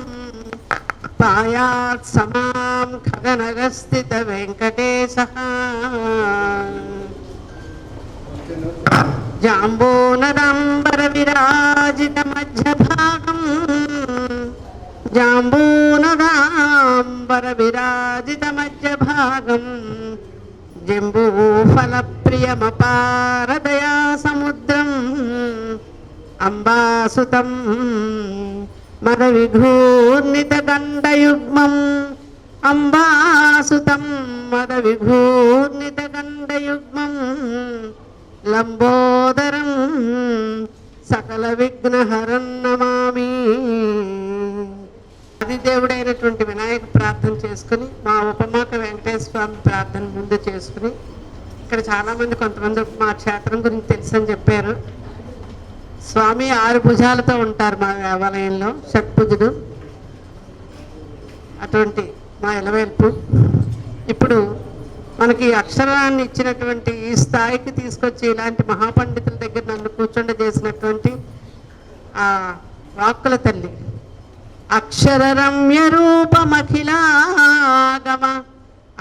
పాయాత్ సమాం ఖగనగస్థిత వెంకటేశః జాంబూనరాంబర విరాజిత మధ్యభాగం జాంబూనరాంబర విరాజిత మధ్యభాగం జంబూఫల ప్రియమపారదయా సముద్రం అంబాసుతం మద విఘూర్ణిత గండయుగ్మం అంబాసుతం మద విఘూర్ణిత గండయుగ్మం లంబోదరం సకల విఘ్నహరం నమామి. ఆదిదేవుడైనటువంటి వినాయక ప్రార్థన చేసుకుని, మా ఉపమాక వెంకటేశ్వర స్వామి ప్రార్థన ముందు చేసుకుని, ఇక్కడ చాలామంది కొంతమంది మా క్షేత్రం గురించి తెలుసని చెప్పారు. స్వామి 6 భుజాలతో ఉంటారు మా దేవాలయంలో, షట్భుజుడు. అటువంటి మా ఎలవేల్పు ఇప్పుడు మనకి అక్షరాన్ని ఇచ్చినటువంటి ఈ స్థాయికి తీసుకొచ్చి ఇలాంటి మహాపండితుల దగ్గర నన్ను కూర్చొండ చేసినటువంటి ఆ వాక్కుల తల్లి, అక్షర రమ్య రూపమఖిలాగమ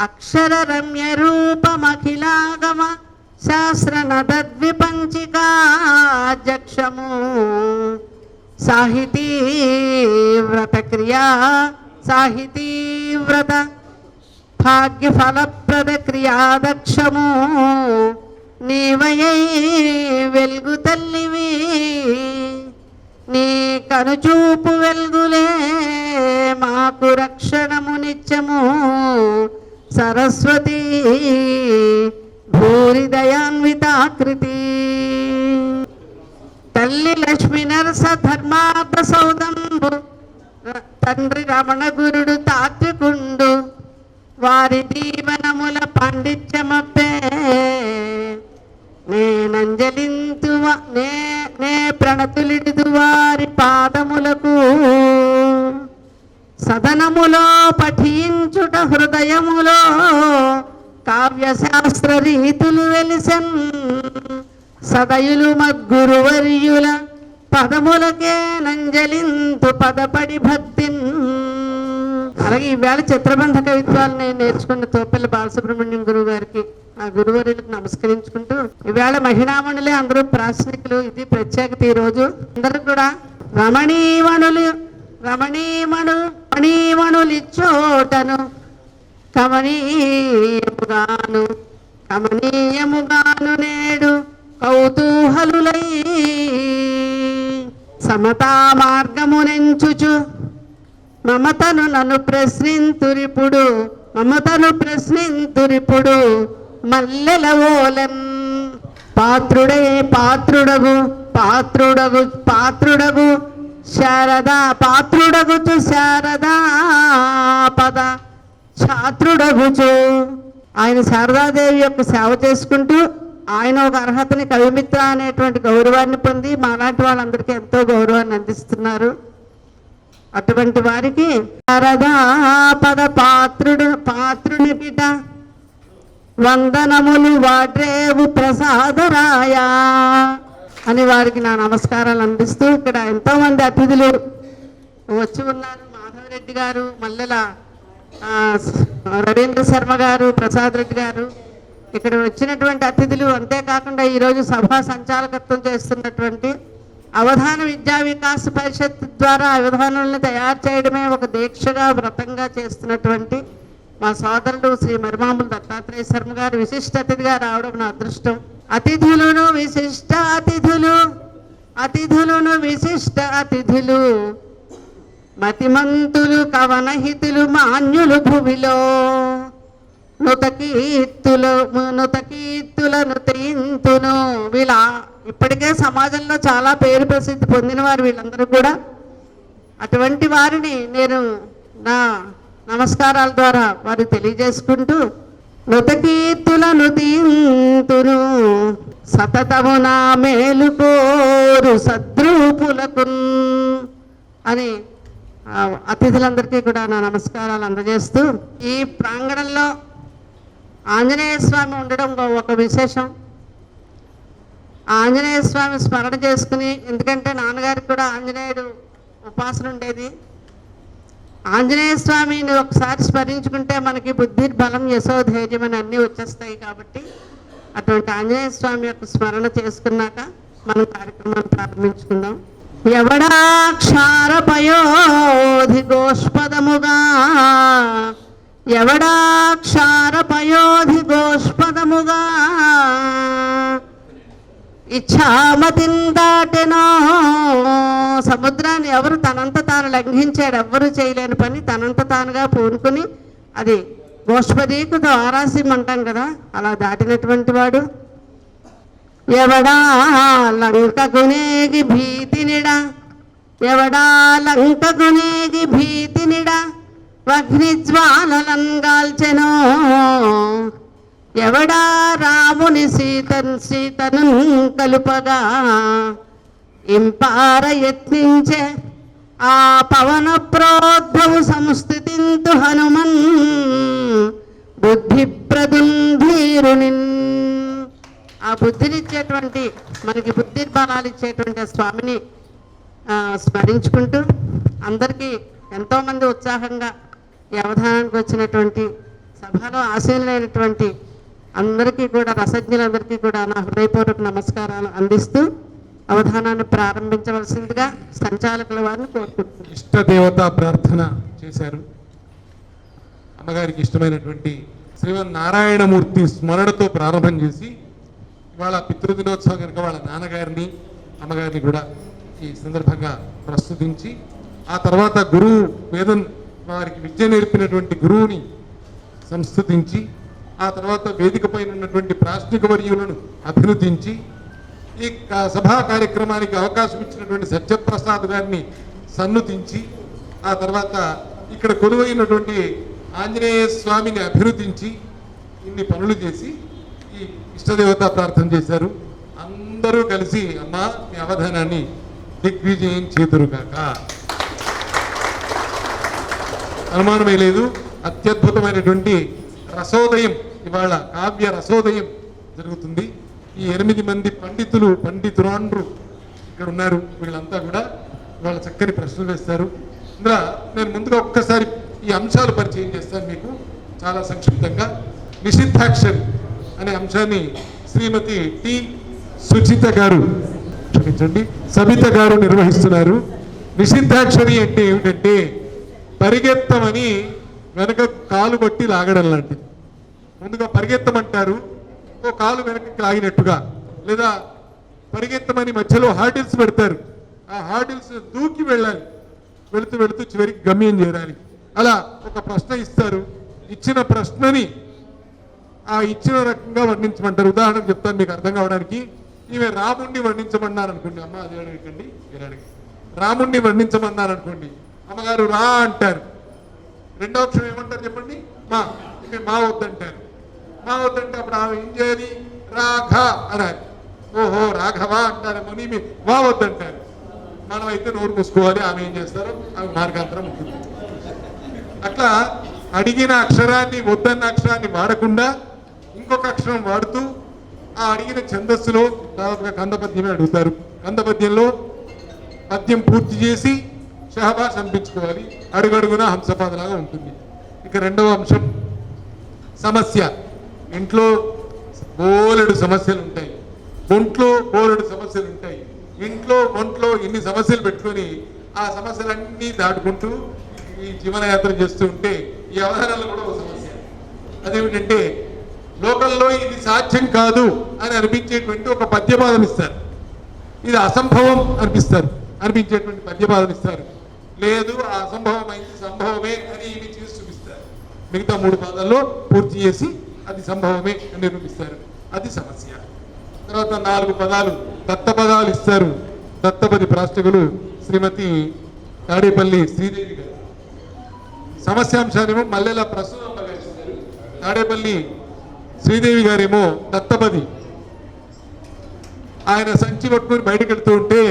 అక్షర రమ్య రూపమఖిలాగమ శాస్త్ర నదద్విపంచికాధ్యక్షము సాహితీ వ్రత క్రియా సాహితీ వ్రత భాగ్య ఫలప్రద క్రియాదక్షము నీవయై వెలుగు తల్లివి నీ కనుచూపు వెలుగులే మాకు రక్షణము నిత్యము సరస్వతి భూరి దయాన్వితాకృతి తల్లి లక్ష్మీ నరస ధర్మార్థ సౌదంబు తండ్రి రమణ గురుడు తాత్వికుండు వారి దీవనముల పాండిత్యమప్పే నే ప్రణతులిడు వారి పాదములకు సదనములో పఠించుట హృదయములో కావ్యశాస్త్ర రీతులు వెలిసెన్ సదయులు మద్గురువర్యుల పదములకే నంజలింతు పదపడి భక్తిన్. అలాగే ఈవేళ చిత్రబంధ కవిత్వాలు నేను నేర్చుకున్న తోపెల్లి బాలసుబ్రహ్మణ్యం గురువు గారికి ఆ గురువర్యులకు నమస్కరించుకుంటూ, ఈవేళ మహిళామణులే అందరూ ప్రాశ్నికులు, ఇది ప్రత్యేకత. ఈ రోజు అందరూ కూడా రమణీమణులిచ్చోటను కమనీయముగాను నేడు కౌతూహలులై సమతా మార్గమునెంచుచు మమతను ప్రశ్నింతురిపుడు మల్లెల ఓలన్ పాత్రుడగు శారదా పద ఛాత్రుడగుచు ఆయన శారదాదేవి యొక్క సేవ చేసుకుంటూ ఆయన ఒక అర్హతని కవిమిత్ర అనేటువంటి గౌరవాన్ని పొంది మాలాంటి వాళ్ళందరికీ ఎంతో గౌరవాన్ని అందిస్తున్నారు. అటువంటి వారికి శారదా పద పాత్రుని బిడ్డ వందనములు వాడ్రేవు ప్రసాదరాయ అని వారికి నా నమస్కారాలు అందిస్తూ, ఇక్కడ ఎంతో మంది అతిథులు వచ్చి ఉన్నారు. మాధవరెడ్డి గారు, మల్లెల రవీంద్ర శర్మ గారు, ప్రసాద్ రెడ్డి గారు, ఇక్కడ వచ్చినటువంటి అతిథులు. అంతేకాకుండా ఈరోజు సభా సంచాలకత్వం చేస్తున్నటువంటి అవధాన విద్యా వికాస పరిషత్ ద్వారా అవధానాలను తయారు చేయడమే ఒక దీక్షగా వ్రతంగా చేస్తున్నటువంటి మా సోదరుడు శ్రీ మరిమాముల దత్తాత్రేయ శర్మ గారు విశిష్ట అతిథిగా రావడం నా అదృష్టం. అతిథులను విశిష్ట అతిథులు మతిమంతులు కవనహితులు మాన్యులు భువిలో నుతకీర్తులను తెయింతును. వీళ్ళ ఇప్పటికే సమాజంలో చాలా పేరు ప్రసిద్ధి పొందిన వారు వీళ్ళందరూ కూడా. అటువంటి వారిని నేను నా నమస్కారాల ద్వారా వారు తెలియజేసుకుంటూ, నుతకీర్తులను తీంతును సతతము నా మేలుకోరు సద్రూపులకు అని అతిథులందరికీ కూడా నా నమస్కారాలు అందజేస్తూ, ఈ ప్రాంగణంలో ఆంజనేయ స్వామి ఉండడం ఒక విశేషం. ఆంజనేయ స్వామి స్మరణ చేసుకుని, ఎందుకంటే నాన్నగారికి కూడా ఆంజనేయుడు ఉపాసన ఉండేది. ఆంజనేయ స్వామిని ఒకసారి స్మరించుకుంటే మనకి బుద్ధి బలం యశోధైర్యం అని అన్నీ వచ్చేస్తాయి. కాబట్టి అటువంటి ఆంజనేయ స్వామి యొక్క స్మరణ చేసుకున్నాక మనం కార్యక్రమాన్ని ప్రారంభించుకుందాం. ఎవడాక్షారపయోధి గోష్పదముగా ఇచ్ఛామతిన్ దాటెనో. సముద్రాన్ని ఎవరు తనంత తాను లంఘించాడు, ఎవ్వరూ చేయలేని పని తనంత తానుగా పూనుకుని, అది గోష్పదీకు ద్వారాసిం అంటాం కదా, అలా దాటినటువంటి వాడు. ఎవడా లంకగునేగి భీతినిడా అగ్నిజ్వాలలంగాల్చెనో. ఎవడా రాముని సీతను కలుపగా ఇంపార యత్నించే ఆ పవన ప్రోద్భవు సంస్థితింతు హనుమన్ బుద్ధి ప్రదుంధీరుని. ఆ బుద్ధినిచ్చేటువంటి, మనకి బుద్ధి బలాలు ఇచ్చేటువంటి ఆ స్వామిని స్మరించుకుంటూ, అందరికీ ఎంతోమంది ఉత్సాహంగా ఈ అవధానానికి వచ్చినటువంటి సభలో ఆశీనులైనటువంటి అందరికీ కూడా, రసజ్ఞులందరికీ కూడా నా హృదయపూర్వక నమస్కారాలు అందిస్తూ అవధానాన్ని ప్రారంభించవలసిందిగా సంచాలకుల వారిని కోరుకుంటున్నాను.
ఇష్టదేవత ప్రార్థన చేశారు. అమ్మగారికి ఇష్టమైనటువంటి శ్రీమన్నారాయణమూర్తి స్మరణతో ప్రారంభం చేసి ఇవాళ పితృదినోత్సవం కనుక వాళ్ళ నాన్నగారిని అమ్మగారిని కూడా ఈ సందర్భంగా ప్రస్తుతించి, ఆ తర్వాత గురువు వేదం వారికి విద్య నేర్పినటువంటి గురువుని సంస్తుతించి, ఆ తర్వాత వేదిక పైన ఉన్నటువంటి ప్రాశ్నిక వర్యులను అభినందించి, ఈ సభా కార్యక్రమానికి అవకాశం ఇచ్చినటువంటి సత్యప్రసాద్ గారిని సన్నుతించి, ఆ తర్వాత ఇక్కడ కొలువైనటువంటి ఆంజనేయ స్వామిని అభినందించి ఇన్ని పనులు చేసి ఈ ఇష్టదేవత ప్రార్థన చేశారు. అందరూ కలిసి అమ్మా మీ అవధానాన్ని దిగ్విజయం చేతురుగాక. అనుమానమే లేదు, అత్యద్భుతమైనటువంటి రసోదయం, ఇవాళ కావ్య రసోదయం జరుగుతుంది. ఈ 8 మంది పండితురాండ్రు ఇక్కడ ఉన్నారు. వీళ్ళంతా కూడా ఇవాళ చక్కని ప్రశ్నలు వేస్తారు. ఇందులో నేను ముందుగా ఒక్కసారి ఈ అంశాలు పరిచయం చేస్తాను మీకు చాలా సంక్షిప్తంగా. నిషిద్ధాక్షరి అనే అంశాన్ని శ్రీమతి టి సుచిత గారు, క్షమించండి, సబిత గారు నిర్వహిస్తున్నారు. నిషిద్ధాక్షరి అంటే ఏమిటంటే పరిగెత్తమని వెనక కాలు బట్టి లాగడం లాంటిది. ముందుగా పరిగెత్తమంటారు, ఓ కాలు వెనక్కి లాగినట్టుగా, లేదా పరిగెత్తమని మధ్యలో హార్డిల్స్ పెడతారు, ఆ హార్డిల్స్ దూకి వెళ్ళాలి, వెళుతూ వెళుతూ చివరికి గమ్యం చేరాలి. అలా ఒక ప్రశ్న ఇస్తారు, ఇచ్చిన ప్రశ్నని ఆ ఇచ్చిన రకంగా వర్ణించమంటారు. ఉదాహరణకు చెప్తాను మీకు అర్థం కావడానికి. ఈమె రాముణ్ణి వర్ణించమన్నారు అనుకోండి, అమ్మ అది అడగండి, మీరు అడిగి రాముణ్ణి వర్ణించమన్నారు అనుకోండి, అమ్మగారు రా అంటారు. రెండో అక్షరం ఏమంటారు చెప్పండి, మా. ఇక మా వద్దంటారు. మా వద్దంటే అప్పుడు ఆమె ఏం చేయాలి, రాఘ అనాలి. ఓహో రాఘవ అంటారేమో, మీ మా వద్దంటారు. మనం అయితే నోరు మూసుకోవాలి, ఆమె ఏం చేస్తారో ఆమె మార్గాంతరం ఉంటుంది. అట్లా అడిగిన అక్షరాన్ని, వద్దన్న అక్షరాన్ని వాడకుండా ఇంకొక అక్షరం వాడుతూ ఆ అడిగిన ఛందస్సులో దాదాపుగా కందపద్యమే అడుగుతారు. కందపద్యంలో పద్యం పూర్తి చేసి షహబాస్ అనిపించుకోవాలి. అడుగడుగున హంసపాదలాగా ఉంటుంది. ఇక రెండవ అంశం సమస్య. ఇంట్లో బోలెడు సమస్యలు ఉంటాయి, ఒంట్లో బోలెడు సమస్యలు ఉంటాయి. ఇంట్లో ఒంట్లో ఇన్ని సమస్యలు పెట్టుకొని ఆ సమస్యలన్నీ దాటుకుంటూ ఈ జీవనయాత్ర చేస్తూ ఉంటే ఈ అవధానాలు కూడా ఒక సమస్య. అదేమిటంటే లోకంలో ఇది సాధ్యం కాదు అని అనిపించేటువంటి ఒక పద్యపాదం ఇస్తారు. ఇది అసంభవం అనిపించేటువంటి పద్యపాదం ఇస్తారు. లేదు ఆ అసంభవం అయింది సంభవమే అని ఇవి చేసి చూపిస్తారు. మిగతా 3 పాదాల్లో పూర్తి చేసి అది సంభవమే అని నిరూపిస్తారు. అది సమస్య. తర్వాత 4 పదాలు దత్త పదాలు ఇస్తారు. దత్తపది ప్రాష్టకులు శ్రీమతి తాడేపల్లి శ్రీదేవి గారు. సమస్యాంశానేమో మల్లెల ప్రసూనమ్మ గారు ఇస్తారు. తాడేపల్లి శ్రీదేవి గారేమో దత్తపది. ఆయన సంచి పట్టుకుని బయటకు వెళ్తూ ఉంటే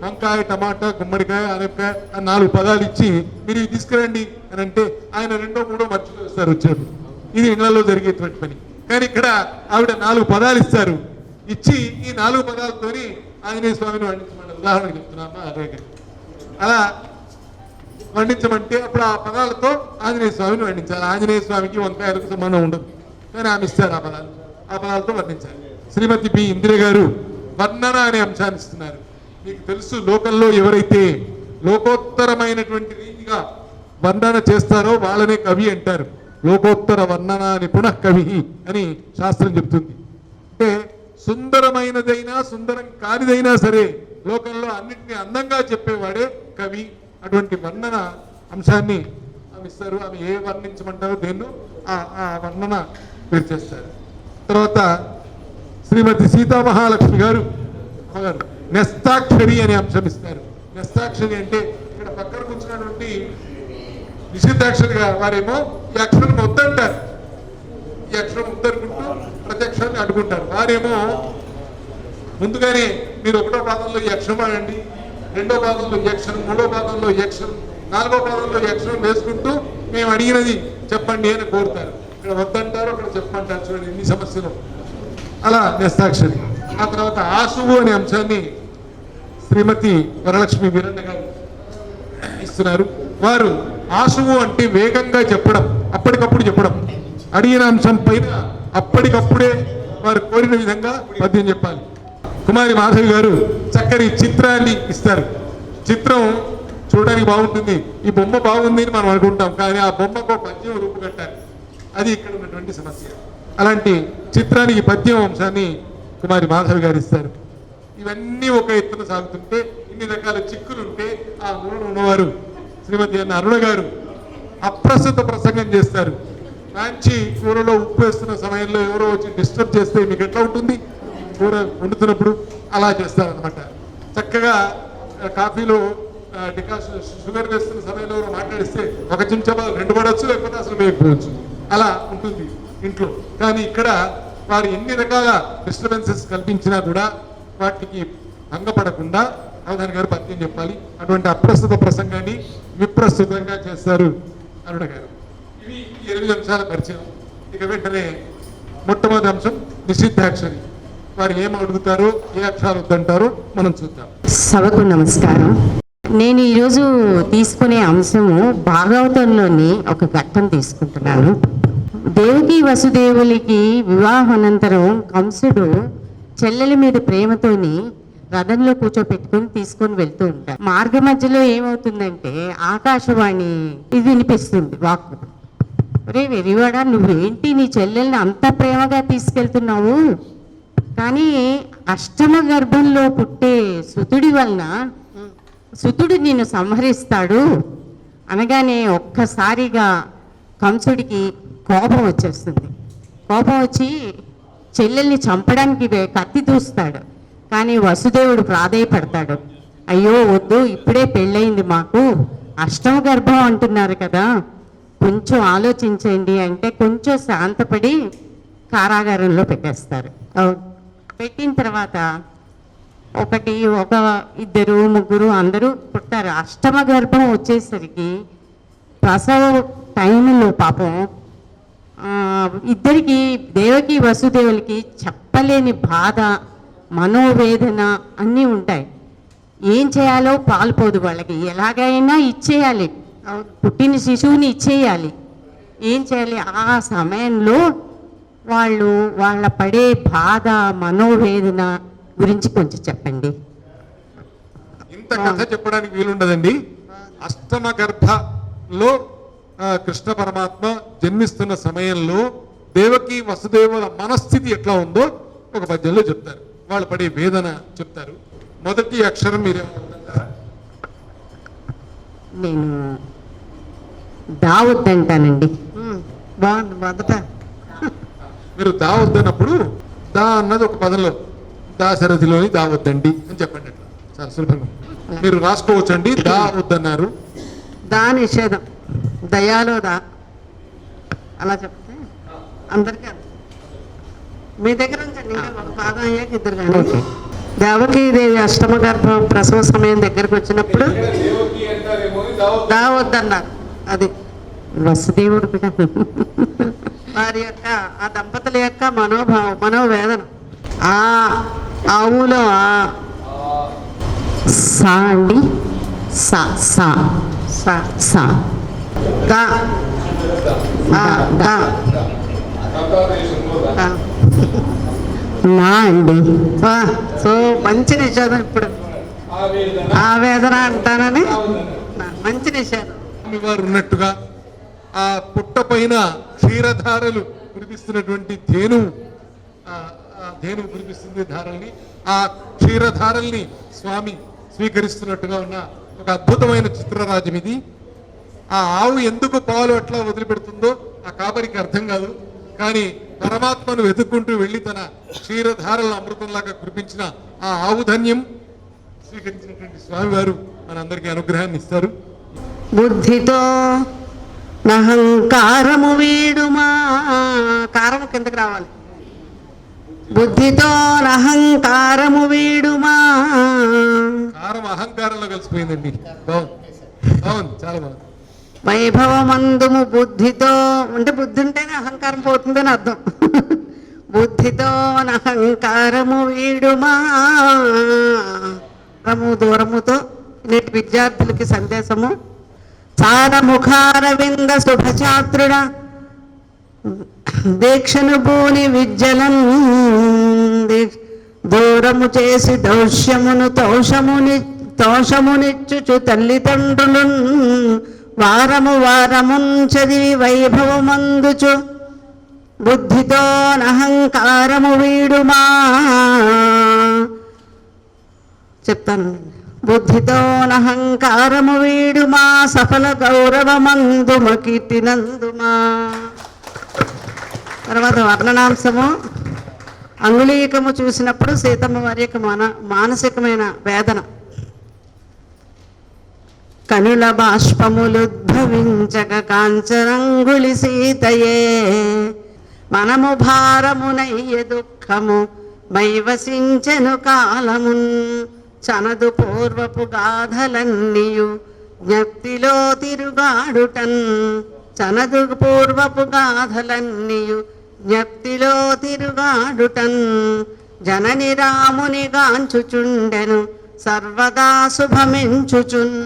వంకాయ, టమాటా, గుమ్మడికాయ, అనపకాయ 4 పదాలు ఇచ్చి మీరు ఇవి తీసుకురండి అని అంటే ఆయన 2, 3 మర్చిపోయి వస్తారు వచ్చారు. ఇది ఇళ్లలో జరిగేటువంటి పని. కానీ ఇక్కడ ఆవిడ 4 పదాలు ఇస్తారు. ఇచ్చి ఈ 4 పదాలతోని ఆంజనేయ స్వామిని వర్ణించమన్నారు. ఉదాహరణకు చెప్తున్నామా, అలా వర్ణించమంటే అప్పుడు ఆ పదాలతో ఆంజనేయ స్వామిని వర్ణించాలి. ఆంజనేయ స్వామికి వంకాయలకు సంబంధం ఉండదు, కానీ ఆమె ఇస్తారు ఆ పదాలతో వర్ణించాలి. శ్రీమతి బి ఇందిర గారు వర్ణన అనే అంశాన్ని ఇస్తున్నారు. మీకు తెలుసు, లోకంలో ఎవరైతే లోకోత్తరమైనటువంటి రీతిగా వర్ణన చేస్తారో వాళ్ళనే కవి అంటారు. లోకోత్తర వర్ణన నిపుణ కవి అని శాస్త్రం చెప్తుంది. అంటే సుందరమైనదైనా సుందరం కానిదైనా సరే లోకంలో అన్నింటినీ అందంగా చెప్పేవాడే కవి. అటువంటి వర్ణన అంశాన్ని ఆమె ఇస్తారు. ఆమె ఏ వర్ణించమంటారో దేన్నో ఆ వర్ణన మీరు చేస్తారు. తర్వాత శ్రీమతి సీతామహాలక్ష్మి గారు నెస్తాక్షరి అనే అంశం ఇస్తారు. నెస్తాక్షరి అంటే ఇక్కడ పక్కన కూర్చున్నటువంటి నిషిద్ధాక్షరి వారేమో ఈ అక్షరం వద్దంటారు. ఈ అక్షరం వద్దనుకుంటూ ప్రతి అక్షరాన్ని అడ్డుకుంటారు. వారేమో ముందుగానే మీరు 1వ పాదంలో ఈ అక్షరం వాడండి, 2వ పాదంలో ఈ అక్షరం, 3వ పాదంలో ఈ అక్షరం, 4వ పాదంలో ఈ అక్షరం వేసుకుంటూ మేము అడిగినది చెప్పండి అని కోరుతారు. ఇక్కడ వద్దంటారు, అక్కడ చెప్పమంటారు. చూడండి ఇన్ని సమస్యలు. అలా నెస్తాక్షరి. ఆ తర్వాత ఆశువు అనే అంశాన్ని శ్రీమతి వరలక్ష్మి వీరన్న గారు ఇస్తున్నారు. వారు ఆశువు అంటే వేగంగా చెప్పడం, అప్పటికప్పుడు చెప్పడం. అడిగిన అంశం పైన అప్పటికప్పుడే వారు కోరిన విధంగా పద్యం చెప్పాలి. కుమారి మాధవి గారు చక్కని చిత్రాన్ని ఇస్తారు. చిత్రం చూడడానికి బాగుంటుంది, ఈ బొమ్మ బాగుంది అని మనం అనుకుంటాం, కానీ ఆ బొమ్మకు పద్యం రూపుగట్టాలి. అది ఇక్కడ ఉన్నటువంటి సమస్య. అలాంటి చిత్రానికి పద్యం అంశాన్ని కుమారి మాధవి గారు ఇస్తారు. ఇవన్నీ ఒక ఎత్తున సాగుతుంటే, ఇన్ని రకాల చిక్కులుంటే ఆ మూలన ఉన్నవారు శ్రీమతి అన్న అరుణ గారు అప్రస్తుత ప్రసంగం చేస్తారు. మంచి కూరలో ఉప్పు వేస్తున్న సమయంలో ఎవరో వచ్చి డిస్టర్బ్ చేస్తే మీకు ఎట్లా ఉంటుంది కూర వండుతున్నప్పుడు, అలా చేస్తారనమాట. చక్కగా కాఫీలో డికాషన్ షుగర్ వేస్తున్న సమయంలో ఎవరో మాట్లాడిస్తే ఒక చెంచా 2 పడవచ్చు, లేకపోతే అసలు వేయకపోవచ్చు, అలా ఉంటుంది ఇంట్లో. కానీ ఇక్కడ వారు ఎన్ని రకాల డిస్టర్బెన్సెస్ కల్పించినా కూడా వాటికి భంగపడకుండా అవధాని గారు పద్యం చెప్పాలి. అటువంటి అప్రస్తుత ప్రసంగాన్ని విప్రస్తుతంగా చేస్తారు అరుణ గారు. ఇవి 8 అంశాల పరిచయం. ఇక వెంటనే మొట్టమొదటి అంశం నిషిద్ధాక్షరి. వారు ఏం అడుగుతారో, ఏ అక్షరాలు వద్దంటారో మనం చూద్దాం.
సభకు నమస్కారం. నేను ఈరోజు తీసుకునే అంశము భాగవతంలోని ఒక ఘట్టం తీసుకుంటున్నాను. దేవకి వసుదేవులకి వివాహానంతరం కంసుడు చెల్లెలి మీద ప్రేమతోని రథంలో కూర్చోపెట్టుకుని తీసుకొని వెళ్తూ ఉంటారు. మార్గ మధ్యలో ఏమవుతుందంటే ఆకాశవాణి ఇది వినిపిస్తుంది వాక్కు. రే వెరివాడా, నువ్వేంటి నీ చెల్లెల్ని అంత ప్రేమగా తీసుకెళ్తున్నావు, కానీ అష్టమ గర్భంలో పుట్టే సుతుడి వలన సుతుడు నిన్ను సంహరిస్తాడు అనగానే ఒక్కసారిగా కంసుడికి కోపం వచ్చేస్తుంది. కోపం వచ్చి చెల్లెల్ని చంపడానికి కత్తి దూస్తాడు. కానీ వసుదేవుడు ప్రాధేయపడతాడు. అయ్యో వద్దు, ఇప్పుడే పెళ్ళయింది మాకు, అష్టమ గర్భం అంటున్నారు కదా, కొంచెం ఆలోచించండి అంటే కొంచెం శాంతపడి కారాగారంలో పెట్టేస్తారు. పెట్టిన తర్వాత 1, 2, 3 అందరూ పుట్టారు. అష్టమ గర్భం వచ్చేసరికి ప్రసవ టైంలో పాపం ఇద్దరికి దేవకి వసుదేవులకి చెప్పలేని బాధ, మనోవేదన అన్నీ ఉంటాయి. ఏం చేయాలో పాలుపోదు వాళ్ళకి. ఎలాగైనా ఇచ్చేయాలి, పుట్టిన శిశువుని ఇచ్చేయాలి. ఏం చేయాలి? ఆ సమయంలో వాళ్ళ పడే బాధ, మనోవేదన గురించి కొంచెం చెప్పండి.
ఇంత కథ చెప్పడానికి వీలుండదండి. అష్టమ గర్భలో కృష్ణ పరమాత్మ జన్మిస్తున్న సమయంలో దేవకి వసుదేవుల మనస్థితి ఎట్లా ఉందో ఒక పద్యంలో చెప్తారు. వాళ్ళు పడే వేదన చెప్తారు. మొదటి అక్షరం మీరేమంటారా?
నేను దావద్దంటానండి.
బాగుంది. మొదట
మీరు దావద్దన్నప్పుడు దా అన్నది ఒక పదంలో దాశరథిలోని దావద్దండి అని చెప్పండి. అట్లా చాలా సులభంగా మీరు రాసుకోవచ్చండి. దా వద్దన్నారు,
దా నిషేధం, దయాలో దా, అలా చెప్తే అందరికీ అర్థం. మీ దగ్గర ఉంచండి, ఇంకా ఒక పాదం అయ్యాక ఇద్దరు కానీ. దేవకీదేవి అష్టమ గర్భం ప్రసవ సమయం దగ్గరకు వచ్చినప్పుడు దా వద్దన్నారు. అది
వసుదేవుడు కూడా
వారి యొక్క ఆ దంపతుల యొక్క మనోవేదన. ఆ ఆవులో
సా అండి, సా సా
సా
సా
దా దా దా.
నా అండి.
సో మంచి నిషేధం. ఇప్పుడు ఆ వేదన అంటానని మంచి నిషేధం.
వారు ఉన్నట్టుగా ఆ పుట్ట పైన క్షీరధారలు కురిపిస్తున్నటువంటి ధేనువు కురిపిస్తుంది ధారల్ని. ఆ క్షీరధారల్ని స్వామి స్వీకరిస్తున్నట్టుగా ఉన్న ఒక అద్భుతమైన చిత్రరాజ్యం ఇది. ఆ ఆవు ఎందుకు పాలు అట్లా వదిలిపెడుతుందో ఆ కాపరికి అర్థం కాదు. కానీ పరమాత్మను వెతుక్కుంటూ వెళ్ళి తన క్షీరధారలను అమృతంలాగా కురిపించిన ఆ ఆవు ధన్యం స్వీకరించినటువంటి స్వామివారు మనందరికీ అనుగ్రహాన్ని ఇస్తారు.
బుద్ధితో నహంకారము వీడుమా, కారము కిందకి రావాలి. బుద్ధితో నహంకారము వీడుమా.
కారం అహంకారంలో కలిసిపోయిందండి. బాగుంది, బాగుంది, చాలా బాగుంది.
వైభవమందుము బుద్ధితో, అంటే బుద్ధి ఉంటేనే అహంకారం పోతుందని అర్థం. బుద్ధితో నహంకారము వీడుమా. దూరముతో నేటి విద్యార్థులకి సందేశము. చాల ముఖారవింద శుభఛాత్రుడ దీక్షను భూని విద్యలను దూరము చేసి తోషమునిచ్చుచు తల్లిదండ్రులు వారమున్ చదివి వైభవమందుచు బుద్ధితో నహంకారము వీడుమా చెప్తాను. బుద్ధితో నహంకారము వీడుమా సఫల గౌరవమందుమ కీర్తినందుమా. తర్వాత వర్ణనాంశము. అంగుళీకము చూసినప్పుడు సీతమ్మ వారి యొక్క మానసికమైన వేదన. కనుల బాష్పములుద్భవించక కాంచరంగుళి సీతయే మనము భారమునయ్య దుఃఖము మైవసించెను కాలమున్ చనదు పూర్వపు గాథలన్నీయు జ్ఞప్తిలో తిరుగాడుటన్ చనదు పూర్వపు గాథలన్నీయు జ్ఞప్తిలో తిరుగాడుటన్ జనని రాముని గాంచుచుండెను సర్వదా శుభమించుచున్.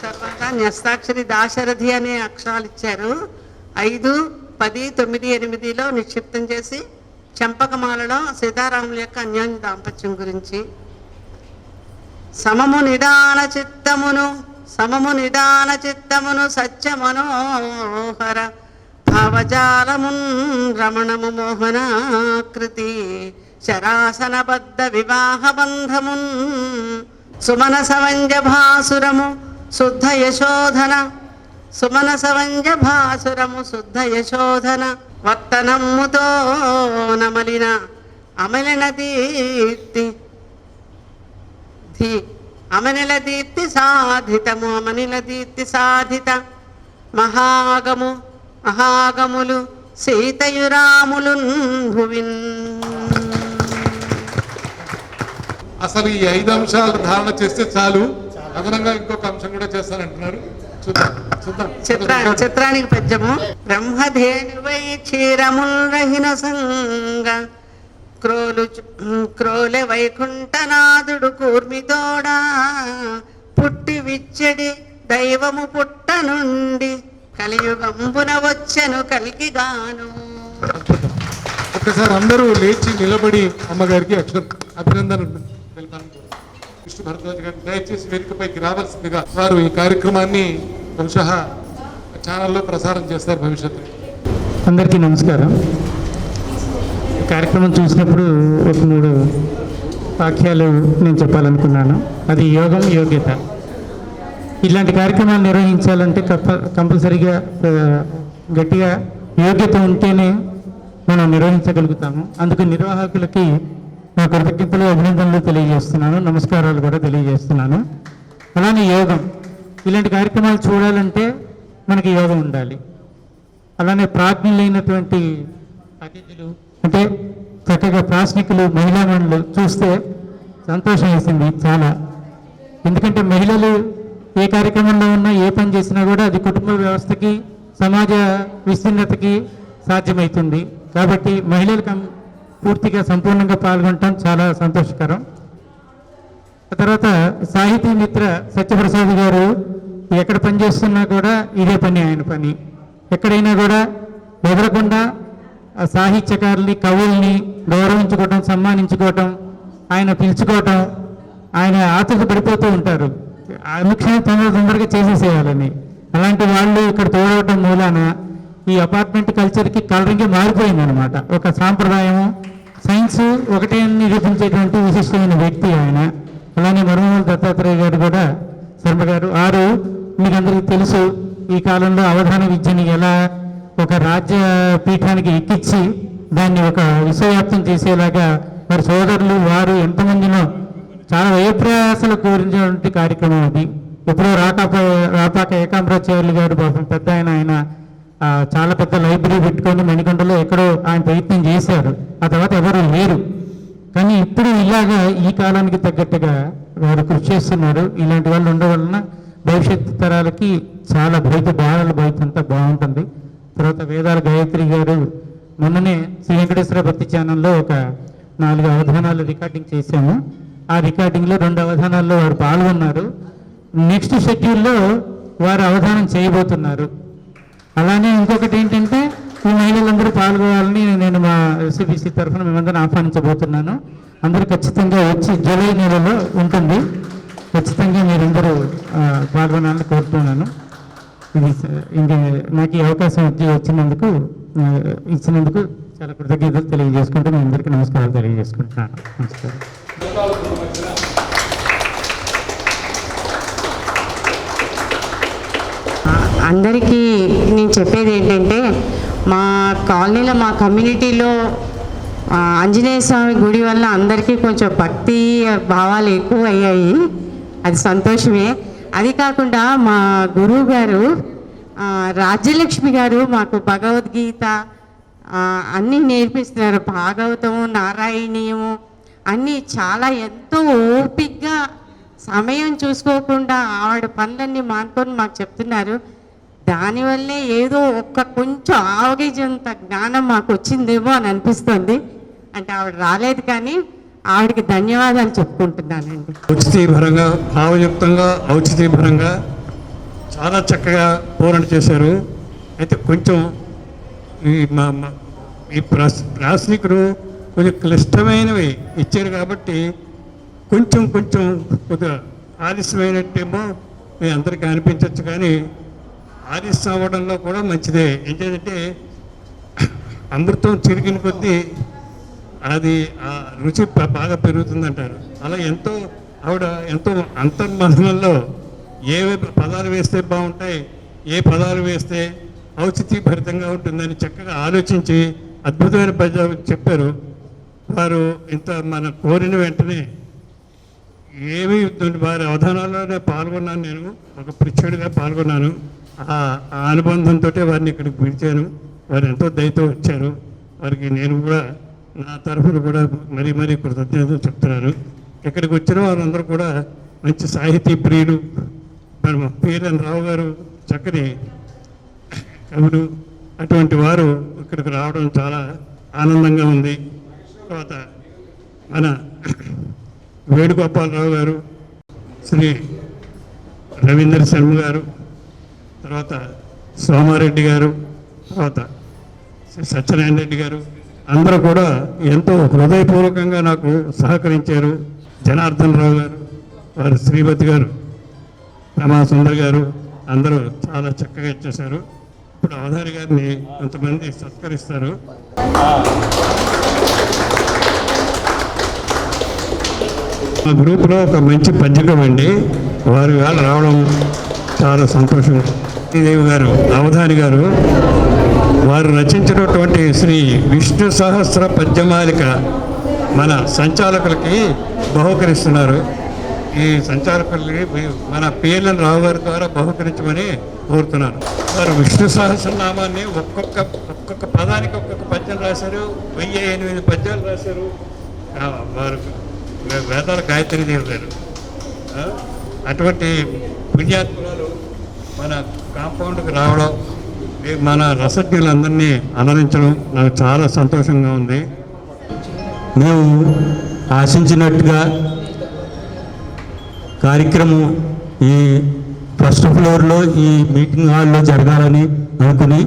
తర్వాత న్యస్తాక్షరి దాశరథి అనే అక్షరాలు ఇచ్చారు. 5, 10, 9, 8లో నిక్షిప్తం చేసి చంపకమాలలో సీతారాముల యొక్క అన్యోన్య దాంపత్యం గురించి. సమము నిదాన చిత్తమును సత్య మనోహర భావజాలమున్ రమణము మోహనాకృతి శరాసనబద్ధ వివాహ బంధమున్ సుమనస వంజభాసురము శుద్ధ యశోధన వర్తనమ్ముతో నమలిన అమలిన దీప్తి సాధిత మహాగములు సీతయురాములు భువిన్.
అసలు ఈ 5 అంశాలు ధారణ చేస్తే చాలు, అదనంగా ఇంకొక అంశం కూడా చేస్తానంటున్నారు. చూద్దాం.
చిత్రానికి పద్యము. బ్రహ్మధేనువై క్షీరముల్ రహిన సంగ క్రోలె వైకుంఠనాథుడు కూర్మితోడా పుట్టి విచ్చడి దైవము పుట్ట నుండి కలియుగంబున వచ్చెను కల్కిగాను.
ఒక్కసారి అందరూ లేచి నిలబడి అమ్మగారికి అభినందనలు తెలిపాను. విష్ణు భరద్వాజ్ గారు దయచేసి వేదికపైకి రావాల్సిందిగా. వారు ఈ కార్యక్రమాన్ని బహుశా ఛానల్లో ప్రసారం చేస్తారు భవిష్యత్తులో.
అందరికీ నమస్కారం. ఈ కార్యక్రమం చూసినప్పుడు ఒక 3 వాక్యాలు నేను చెప్పాలనుకున్నాను. అది యోగం, యోగ్యత. ఇలాంటి కార్యక్రమాలు నిర్వహించాలంటే కంపల్సరీగా గట్టిగా యోగ్యత ఉంటేనే మనం నిర్వహించగలుగుతాము. అందుకు నిర్వాహకులకి నా కృతజ్ఞతలు, అభినందనలు తెలియజేస్తున్నాను, నమస్కారాలు కూడా తెలియజేస్తున్నాను. అలానే యోగం, ఇలాంటి కార్యక్రమాలు చూడాలంటే మనకి యోగం ఉండాలి. అలానే ప్రాజ్ఞులైనటువంటి అతిథులు, అంటే చక్కగా ప్రాశ్నికులు, మహిళా మండలు చూస్తే సంతోషం వేసింది చాలా. ఎందుకంటే మహిళలు ఏ కార్యక్రమంలో ఉన్నా, ఏ పని చేసినా కూడా అది కుటుంబ వ్యవస్థకి, సమాజ విస్తీర్ణతకి సాధ్యమవుతుంది. కాబట్టి మహిళలు పూర్తిగా సంపూర్ణంగా పాల్గొనటం చాలా సంతోషకరం. తర్వాత సాహితీ మిత్ర సత్యప్రసాద్ గారు ఎక్కడ పనిచేస్తున్నా కూడా ఇదే పని, ఆయన పని. ఎక్కడైనా కూడా ఎదరకుండా సాహిత్యకారుల్ని, కవుల్ని గౌరవించుకోవటం, సన్మానించుకోవటం, ఆయన పిలుచుకోవటం, ఆయన ఆతృత పడిపోతూ ఉంటారు. ముఖ్యంగా తొందరగా చేసేసేయాలని. అలాంటి వాళ్ళు ఇక్కడ తోడవటం మూలాన ఈ అపార్ట్మెంట్ కల్చర్కి కలరింగే మారిపోయిందనమాట. ఒక సాంప్రదాయము, సైన్స్ ఒకటే నిరూపించేటువంటి విశిష్టమైన వ్యక్తి ఆయన. అలానే మరుమూల దత్తాత్రేయ గారు కూడా, శర్మ గారు, మీకు అందరికీ తెలుసు, ఈ కాలంలో అవధాన విద్యని ఎలా ఒక రాజ్య పీఠానికి ఎక్కించి దాన్ని ఒక విశ్వవ్యాప్తం చేసేలాగా వారి సోదరులు, వారు ఎంతమందినో చాలా వ్యయప్రయాసాలు కోరినటువంటి కార్యక్రమం అది. ఎప్పుడో రాపాక ఏకాంబరాచార్యులు గారు పాపం పెద్ద ఆయన చాలా పెద్ద లైబ్రరీ పెట్టుకొని మణికొండలో ఎక్కడో ఆయన ప్రయత్నం చేశారు. ఆ తర్వాత ఎవరు లేరు. కానీ ఇప్పుడు ఇలాగా ఈ కాలానికి తగ్గట్టుగా వారు కృషి చేస్తున్నారు. ఇలాంటి వాళ్ళు ఉండడం వలన భవిష్యత్తు తరాలకి చాలా భవిత అంతా బాగుంటుంది. తర్వాత వేదాల గాయత్రి గారు మొన్ననే శ్రీ వెంకటేశ్వర భక్తి ఛానల్లో ఒక 4 అవధానాలు రికార్డింగ్ చేశాము. ఆ రికార్డింగ్లో 2 అవధానాల్లో వారు పాల్గొన్నారు. నెక్స్ట్ షెడ్యూల్లో వారు అవధానం చేయబోతున్నారు. అలానే ఇంకొకటి ఏంటంటే ఈ మహిళలందరూ పాల్గొనాలని నేను మా ఎస్సీబీసీ తరఫున మేమందరం ఆహ్వానించబోతున్నాను. అందరూ ఖచ్చితంగా వచ్చి జూలై నెలలో ఉంటుంది, ఖచ్చితంగా మీరందరూ పాల్గొనాలని కోరుతున్నాను. ఇది నాకు ఈ అవకాశం ఇచ్చినందుకు చాలా కృతజ్ఞతలు తెలియజేసుకుంటూ మీ అందరికీ నమస్కారాలు తెలియజేసుకుంటున్నాను. నమస్కారం.
అందరికీ నేను చెప్పేది ఏంటంటే, మా కాలనీలో మా కమ్యూనిటీలో ఆంజనేయ స్వామి గుడి వల్ల అందరికీ కొంచెం భక్తి భావాలు ఎక్కువ అయ్యాయి. అది సంతోషమే. అది కాకుండా మా గురువు గారు రాజ్యలక్ష్మి గారు మాకు భగవద్గీత అన్నీ నేర్పిస్తున్నారు. భాగవతము, నారాయణీయము అన్నీ చాలా ఎంతో ఓపికగా సమయం చూసుకోకుండా ఆవిడ పనులన్నీ మానుకొని మాకు చెప్తున్నారు. దానివల్లే ఏదో కొంచెం ఆవగేజంత జ్ఞానం మాకు వచ్చిందేమో అని అనిపిస్తుంది. అంటే ఆవిడ రాలేదు కానీ ఆవిడకి ధన్యవాదాలు చెప్పుకుంటున్నానండి.
ఔచితీపరంగా, భావయుక్తంగా, ఔచితీపరంగా చాలా చక్కగా పూరణ చేశారు. అయితే కొంచెం ఈ ప్రాసనికులు కొంచెం క్లిష్టమైనవి ఇచ్చారు కాబట్టి కొంచెం కొద్దిగా ఆలస్యమైనట్టేమో మీ అందరికీ అనిపించవచ్చు, కానీ ఆలస్యం అవ్వడంలో కూడా మంచిదే. ఏంటంటే అమృతం చిరిగిన కొద్దీ అది ఆ రుచి బాగా పెరుగుతుందంటారు. అలా ఆవిడ ఎంతో అంతర్మథనంలో ఏ పదాలు వేస్తే బాగుంటాయి, ఏ పదాలు వేస్తే ఔచితీభరితంగా ఉంటుందని చక్కగా ఆలోచించి అద్భుతమైన పద్యాలు చెప్పారు. వారు ఇంత మన కోరిన వెంటనే ఏమీ వారి అవధానాల్లోనే పాల్గొన్నాను. నేను ఒక ప్రిచ్చుడిగా పాల్గొన్నాను. ఆ అనుబంధంతో వారిని ఇక్కడికి పిలిచాను. వారు ఎంతో దయతో వచ్చారు. వారికి నేను కూడా నా తరఫున కూడా మరీ కృతజ్ఞతలు చెప్తున్నాను. ఇక్కడికి వచ్చిన వారందరూ కూడా మంచి సాహితీ ప్రియులు. మన పిఎల్ఎన్ రావు గారు చక్కని కవులు. అటువంటి వారు ఇక్కడికి రావడం చాలా ఆనందంగా ఉంది. తర్వాత మన వేణుగోపాలరావు గారు, శ్రీ రవీంద్ర శర్మ గారు, తర్వాత సోమారెడ్డి గారు, తర్వాత శ్రీ సత్యనారాయణ రెడ్డి గారు అందరూ కూడా ఎంతో హృదయపూర్వకంగా నాకు సహకరించారు. జనార్దన్ రావు గారు, వారు శ్రీమతి గారు, రమాసుందర్ గారు అందరూ చాలా చక్కగా చేశారు. ఇప్పుడు అవధారి గారిని కొంతమంది సత్కరిస్తారు. మా గ్రూప్లో ఒక మంచి పద్యకం అండి, వారి వేళ రావడం చాలా సంతోషం. శ్రీదేవి గారు, అవధాని గారు, వారు రచించినటువంటి శ్రీ విష్ణు సహస్ర పద్యమాలిక మన సంచాలకులకి బహుకరిస్తున్నారు. ఈ సంచాలకులకి మన పిఎల్ఎన్ రావు గారి ద్వారా బహుకరించమని కోరుతున్నాను. వారు విష్ణు సహస్రనామాన్ని ఒక్కొక్క పదానికి ఒక్కొక్క పద్యం రాశారు. 1008 పద్యాలు రాశారు. వారు వేదాల గాయత్రి దేవి గారు. అటువంటి పుణ్యాత్ములు మన కాంపౌండ్కి రావడం, మన రసజ్ఞులందరినీ అలరించడం నాకు చాలా సంతోషంగా ఉంది.
మేము ఆశించినట్టుగా కార్యక్రమం ఈ ఫస్ట్ ఫ్లోర్లో ఈ మీటింగ్ హాల్లో జరగాలని అనుకుని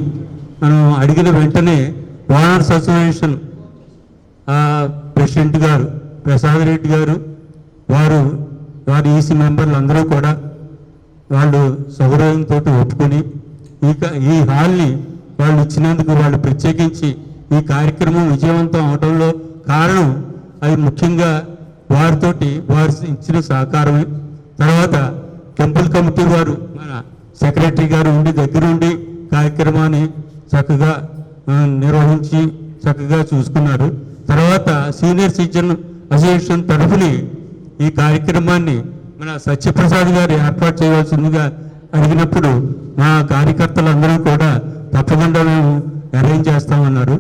మనం అడిగిన వెంటనే ఓనర్స్ అసోసియేషన్ ప్రెసిడెంట్ గారు ప్రసాద్ రెడ్డి గారు, వారి ఈసీ మెంబర్లు అందరూ కూడా వాళ్ళు సౌకర్యంతో ఒప్పుకొని ఈ హాల్ని వాళ్ళు ఇచ్చినందుకు వాళ్ళు ప్రత్యేకించి ఈ కార్యక్రమం విజయవంతం అవడంలో కారణం అది ముఖ్యంగా వారితోటి వారు ఇచ్చిన సహకారమే. తర్వాత టెంపుల్ కమిటీ వారు మన సెక్రటరీ గారు ఉండి దగ్గరుండి కార్యక్రమాన్ని చక్కగా నిర్వహించి చక్కగా చూసుకున్నారు. తర్వాత సీనియర్ సిటిజన్ అసోసియేషన్ తరఫుని ఈ కార్యక్రమాన్ని మన సత్యప్రసాద్ గారు ఏర్పాటు చేయవలసిందిగా అడిగినప్పుడు మా కార్యకర్తలందరూ కూడా తప్పకుండా మేము అరేంజ్ చేస్తామన్నారు.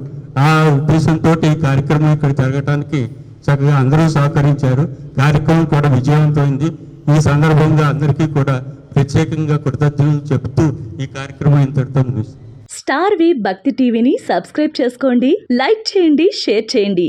ఆ ఉద్దేశంతో ఈ కార్యక్రమం ఇక్కడ జరగడానికి చక్కగా అందరూ సహకరించారు. కార్యక్రమం కూడా విజయవంతమైంది. ఈ సందర్భంగా అందరికీ కూడా ప్రత్యేకంగా కృతజ్ఞతలు చెప్తూ ఈ కార్యక్రమం ఇంతటితో ముగిస్తుంది.
స్టార్ వి భక్తి టీవీని సబ్స్క్రైబ్ చేసుకోండి, లైక్ చేయండి, షేర్ చేయండి.